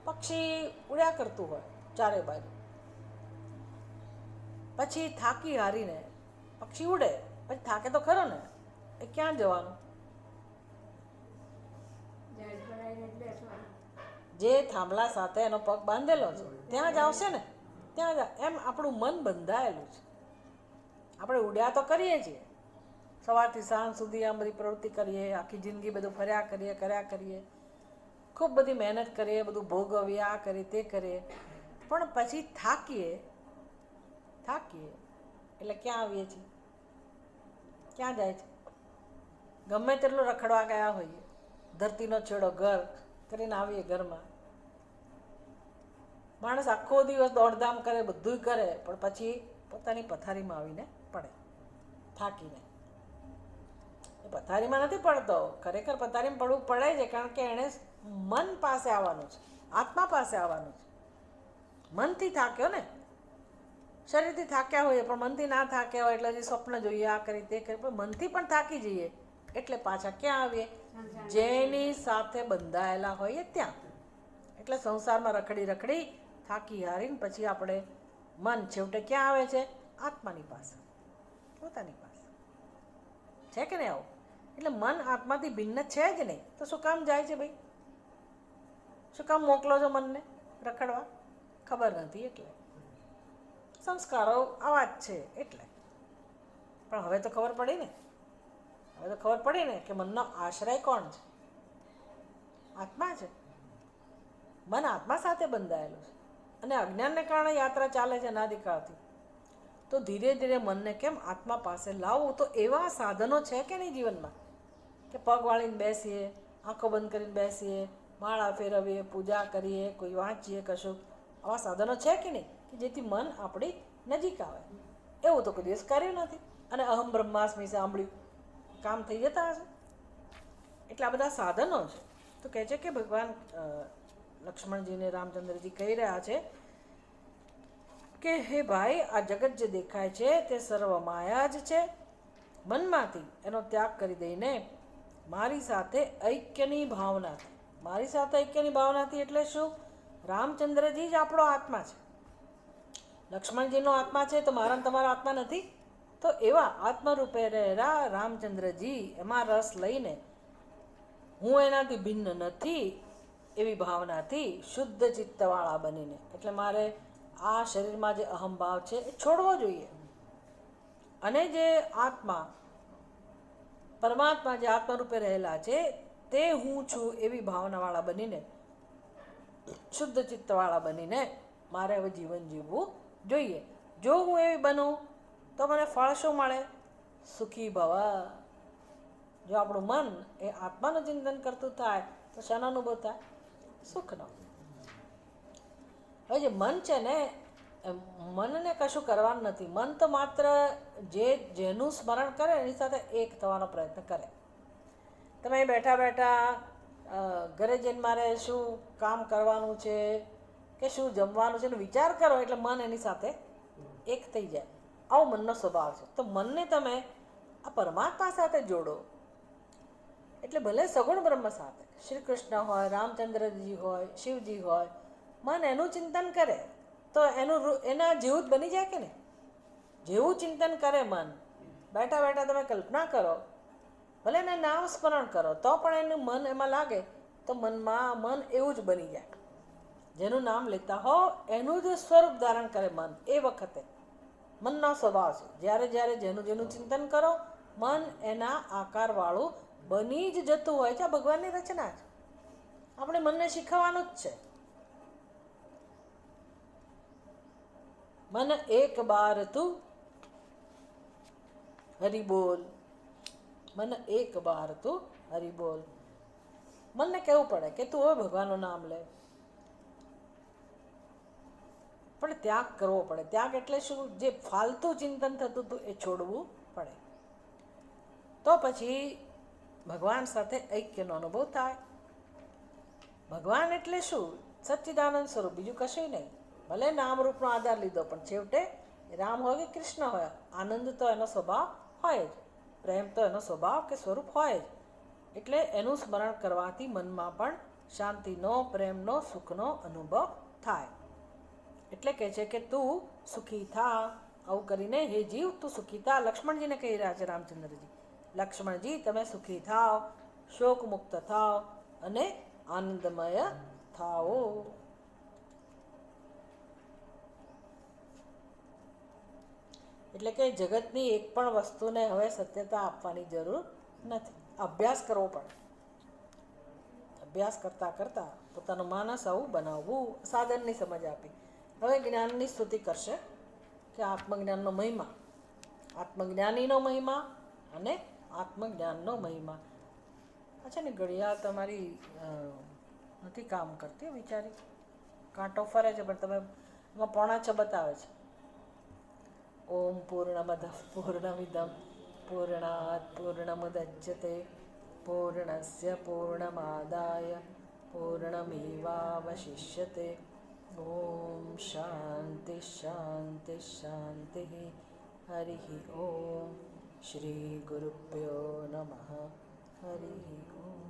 પક્ષી ઉડ્યા કરતું હોય ચારે બાજુ. પછી થાકી હારીને પક્ષી ઉડે, પછી થાકે તો ખરો ને, એ ક્યાં જવાનું? જે થાંભલા સાથે એનો પગ બાંધેલો છે ત્યાં જ આવશે ને. ત્યાં જ. એમ આપણું મન બંધાયેલું છે. આપણે ઉડ્યા તો કરીએ છીએ, સવારથી સાંજ સુધી આમ બધી પ્રવૃત્તિ કરીએ, આખી જિંદગી બધું ફર્યા કરીએ, કર્યા કરીએ, ખૂબ બધી મહેનત કરીએ, બધું ભોગવીએ, આ કરીએ, તે કરીએ. પણ પછી થાકીએ એટલે ક્યાં આવીએ છીએ? ક્યાં જાય છે? ગમે તેટલું રખડવા ગયા હોઈએ, ધરતીનો છેડો ઘર કરીને આવીએ ઘરમાં. માણસ આખો દિવસ દોડધામ કરે, બધું કરે, પણ પછી પોતાની પથારીમાં આવીને પડે થાકીને. એ પથારીમાં નથી પડતો, ખરેખર પથારીમાં પડવું પડે છે, કારણ કે એણે મન પાસે આવવાનું છે, આત્મા પાસે આવવાનું છે. મનથી થાક્યો ને. શરીરથી થાક્યા હોઈએ પણ મનથી ના થાક્યા હોય એટલે હજી સ્વપ્ન જોઈએ, આ કરી તે કરી, પણ મનથી પણ થાકી જઈએ એટલે પાછા ક્યાં આવીએ? જેની સાથે બંધાયેલા હોઈએ ત્યાં. એટલે સંસારમાં રખડી રખડી થાકી હારીને પછી આપણે મન છેવટે ક્યાં આવે છે? આત્માની પાસે, પોતાની પાસે. છે કે નહીં આવું? એટલે મન આત્માથી ભિન્ન છે જ નહીં. તો શું કામ જાય છે ભાઈ? શું કામ મોકલો છો મનને રખડવા? ખબર નથી એટલે. સંસ્કારો આવા જ છે એટલે. પણ હવે તો ખબર પડી ને. હવે તો ખબર પડી ને કે મનનો આશ્રય કોણ છે? આત્મા છે. મન આત્મા સાથે બંધાયેલું છે. અને અજ્ઞાનને કારણે યાત્રા ચાલે છે અનાદિકાળથી. તો ધીરે ધીરે મનને કેમ આત્મા પાસે લાવવું? તો એવા સાધનો છે કે નહીં જીવનમાં કે પગ વાળીને બેસીએ, આંખો બંધ કરીને બેસીએ, માળા ફેરવીએ, પૂજા કરીએ, કોઈ વાંચીએ કશું. આવા સાધનો છે કે નહીં કે જેથી મન આપણી નજીક આવે? એવું તો કોઈ દિવસ કર્યું નથી. અને અહમ બ્રહ્માસ્મિ સાંભળ્યું, કામ થઈ જતા હશે. એટલે આ બધા સાધનો છે. તો કહે છે કે ભગવાન લક્ષ્મણજીને રામચંદ્રજી કહી રહ્યા છે કે હે ભાઈ, આ જગત જે દેખાય છે તે સર્વ માયા જ છે. મનમાંથી એનો ત્યાગ કરી દઈને મારી સાથે ઐક્યની ભાવનાથી, મારી સાથે ઐક્યની ભાવનાથી એટલે શું? રામચંદ્રજી જ આપણો આત્મા છે. લક્ષ્મણજીનો આત્મા છે તો મારા તમારા આત્મા નથી? તો એવા આત્મરૂપે રહેલા રામચંદ્રજી એમાં રસ લઈને હું એનાથી ભિન્ન નથી એવી ભાવનાથી શુદ્ધ ચિત્તવાળા બનીને, એટલે મારે આ શરીરમાં જે અહંભાવ છે એ છોડવો જોઈએ. અને જે આત્મા પરમાત્મા જે આત્મરૂપે રહેલા છે તે હું છું એવી ભાવનાવાળા બનીને, શુદ્ધ ચિત્તવાળા બનીને મારે હવે જીવન જીવવું જોઈએ. જો હું એવી બનું તો મને ફળ શું મળે? સુખી ભવ. જો આપણું મન એ આત્માનું ચિંતન કરતું થાય તો શાનો અનુભવ થાય? સુખનો. હવે જે મન છે ને, મનને કશું કરવાનું નથી. મન તો માત્ર જેનું સ્મરણ કરે એની સાથે એક થવાનો પ્રયત્ન કરે. તમે બેઠા બેઠા ઘરે જઈને મારે શું કામ કરવાનું છે કે શું જમવાનું છે એનો વિચાર કરો એટલે મન એની સાથે એક થઈ જાય. આવો મનનો સ્વભાવ છે. તો મનને તમે આ પરમાત્મા સાથે જોડો એટલે ભલે સગુણ બ્રહ્મ સાથે શ્રી કૃષ્ણ હોય, રામચંદ્રજી હોય, શિવજી હોય, મન એનું ચિંતન કરે તો એના જેવું જ બની જાય કે ને. જેવું ચિંતન કરે મન, બેઠા બેઠા તમે કલ્પના કરો, ભલે એને નામ સ્મરણ કરો તો પણ એનું મન એમાં લાગે તો મન એવું જ બની જાય. જેનું નામ લેતા હો એનું જ સ્વરૂપ ધારણ કરે મન. એ વખતે મનનો સ્વભાવ છે. જ્યારે જ્યારે જેનું ચિંતન કરો મન એના આકારવાળું બની જ જતું હોય છે. આ ભગવાનની રચના છે. આપણે મનને શીખવવાનું જ છે. મન એક બાર તું હરિ બોલ, મન એક બાર તું હરિ બોલ. મનને કહેવું પડે કે તું હવે ભગવાનનું નામ લે, પણ ત્યાગ કરવો પડે. ત્યાગ એટલે શું? જે ફાલતુ ચિંતન થતું હતું એ છોડવું પડે. તો પછી ભગવાન સાથે ઐક્યનો અનુભવ થાય. ભગવાન એટલે શું? સચ્ચિદાનંદ સ્વરૂપ, બીજું કશું નહીં. ભલે નામરૂપનો આધાર લીધો પણ છેવટે રામ હોય કે કૃષ્ણ હોય, આનંદ તો એનો સ્વભાવ હોય જ, પ્રેમ તો એનો સ્વભાવ કે સ્વરૂપ હોય જ. એટલે એનું સ્મરણ કરવાથી મનમાં પણ શાંતિનો, પ્રેમનો, સુખનો અનુભવ થાય. એટલે કહે છે કે તું સુખી થા. આવું કરીને હે જીવ તું સુખી થા. લક્ષ્મણજીને કહી રહ્યા છે રામચંદ્રજી, લક્ષ્મણજી તમે સુખી થાઓ, શોક મુક્ત થાઓ અને આનંદમય થાઓ. એટલે કે જગતની એક પણ વસ્તુને હવે સત્યતા આપવાની જરૂર નથી. અભ્યાસ કરવો પડે. અભ્યાસ કરતાં કરતાં પોતાનું માનસ આવું બનાવવું. સાધનની સમજ આપી. હવે જ્ઞાનની સ્તુતિ કરશે કે આત્મજ્ઞાનનો મહિમા, આત્મજ્ઞાનીનો મહિમા અને આત્મજ્ઞાનનો મહિમા. અચ્છા ને ઘડિયાળ તમારી નથી કામ કરતી વિચારી, કાંટો ફરે છે પણ તમે એમાં 6:45 બતાવે છે. ઓમ પૂર્ણમદ પૂર્ણમિદમ પૂર્ણાત પૂર્ણમુદચ્યતે પૂર્ણસ્ય પૂર્ણમાદાય પૂર્ણમેવાવશિષ્યતે. ઓમ શાંતિ શાંતિ શાંતિ. હરિ ઓમ. શ્રી ગુરુભ્યો નમઃ. હરિ ઓમ.